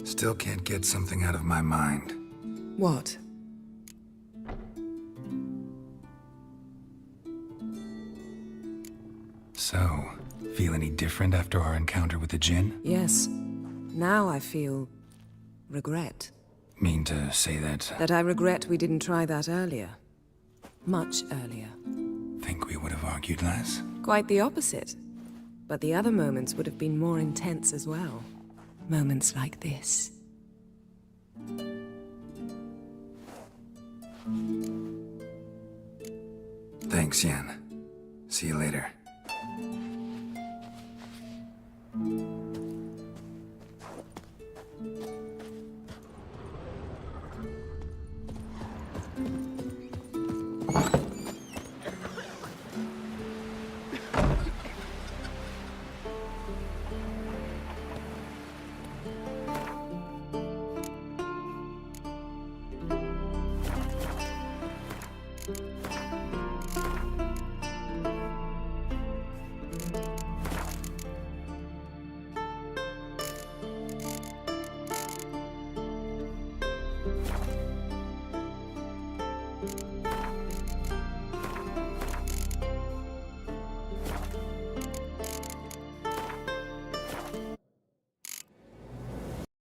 Still can't get something out of my mind. What? So, feel any different after our encounter with the Djinn? Yes. Now I feel... regret. Mean to say that... That I regret we didn't try that earlier. Much earlier. Think we would have argued less? Quite the opposite. But the other moments would have been more intense as well. Moments like this. Thanks, Yen. See you later.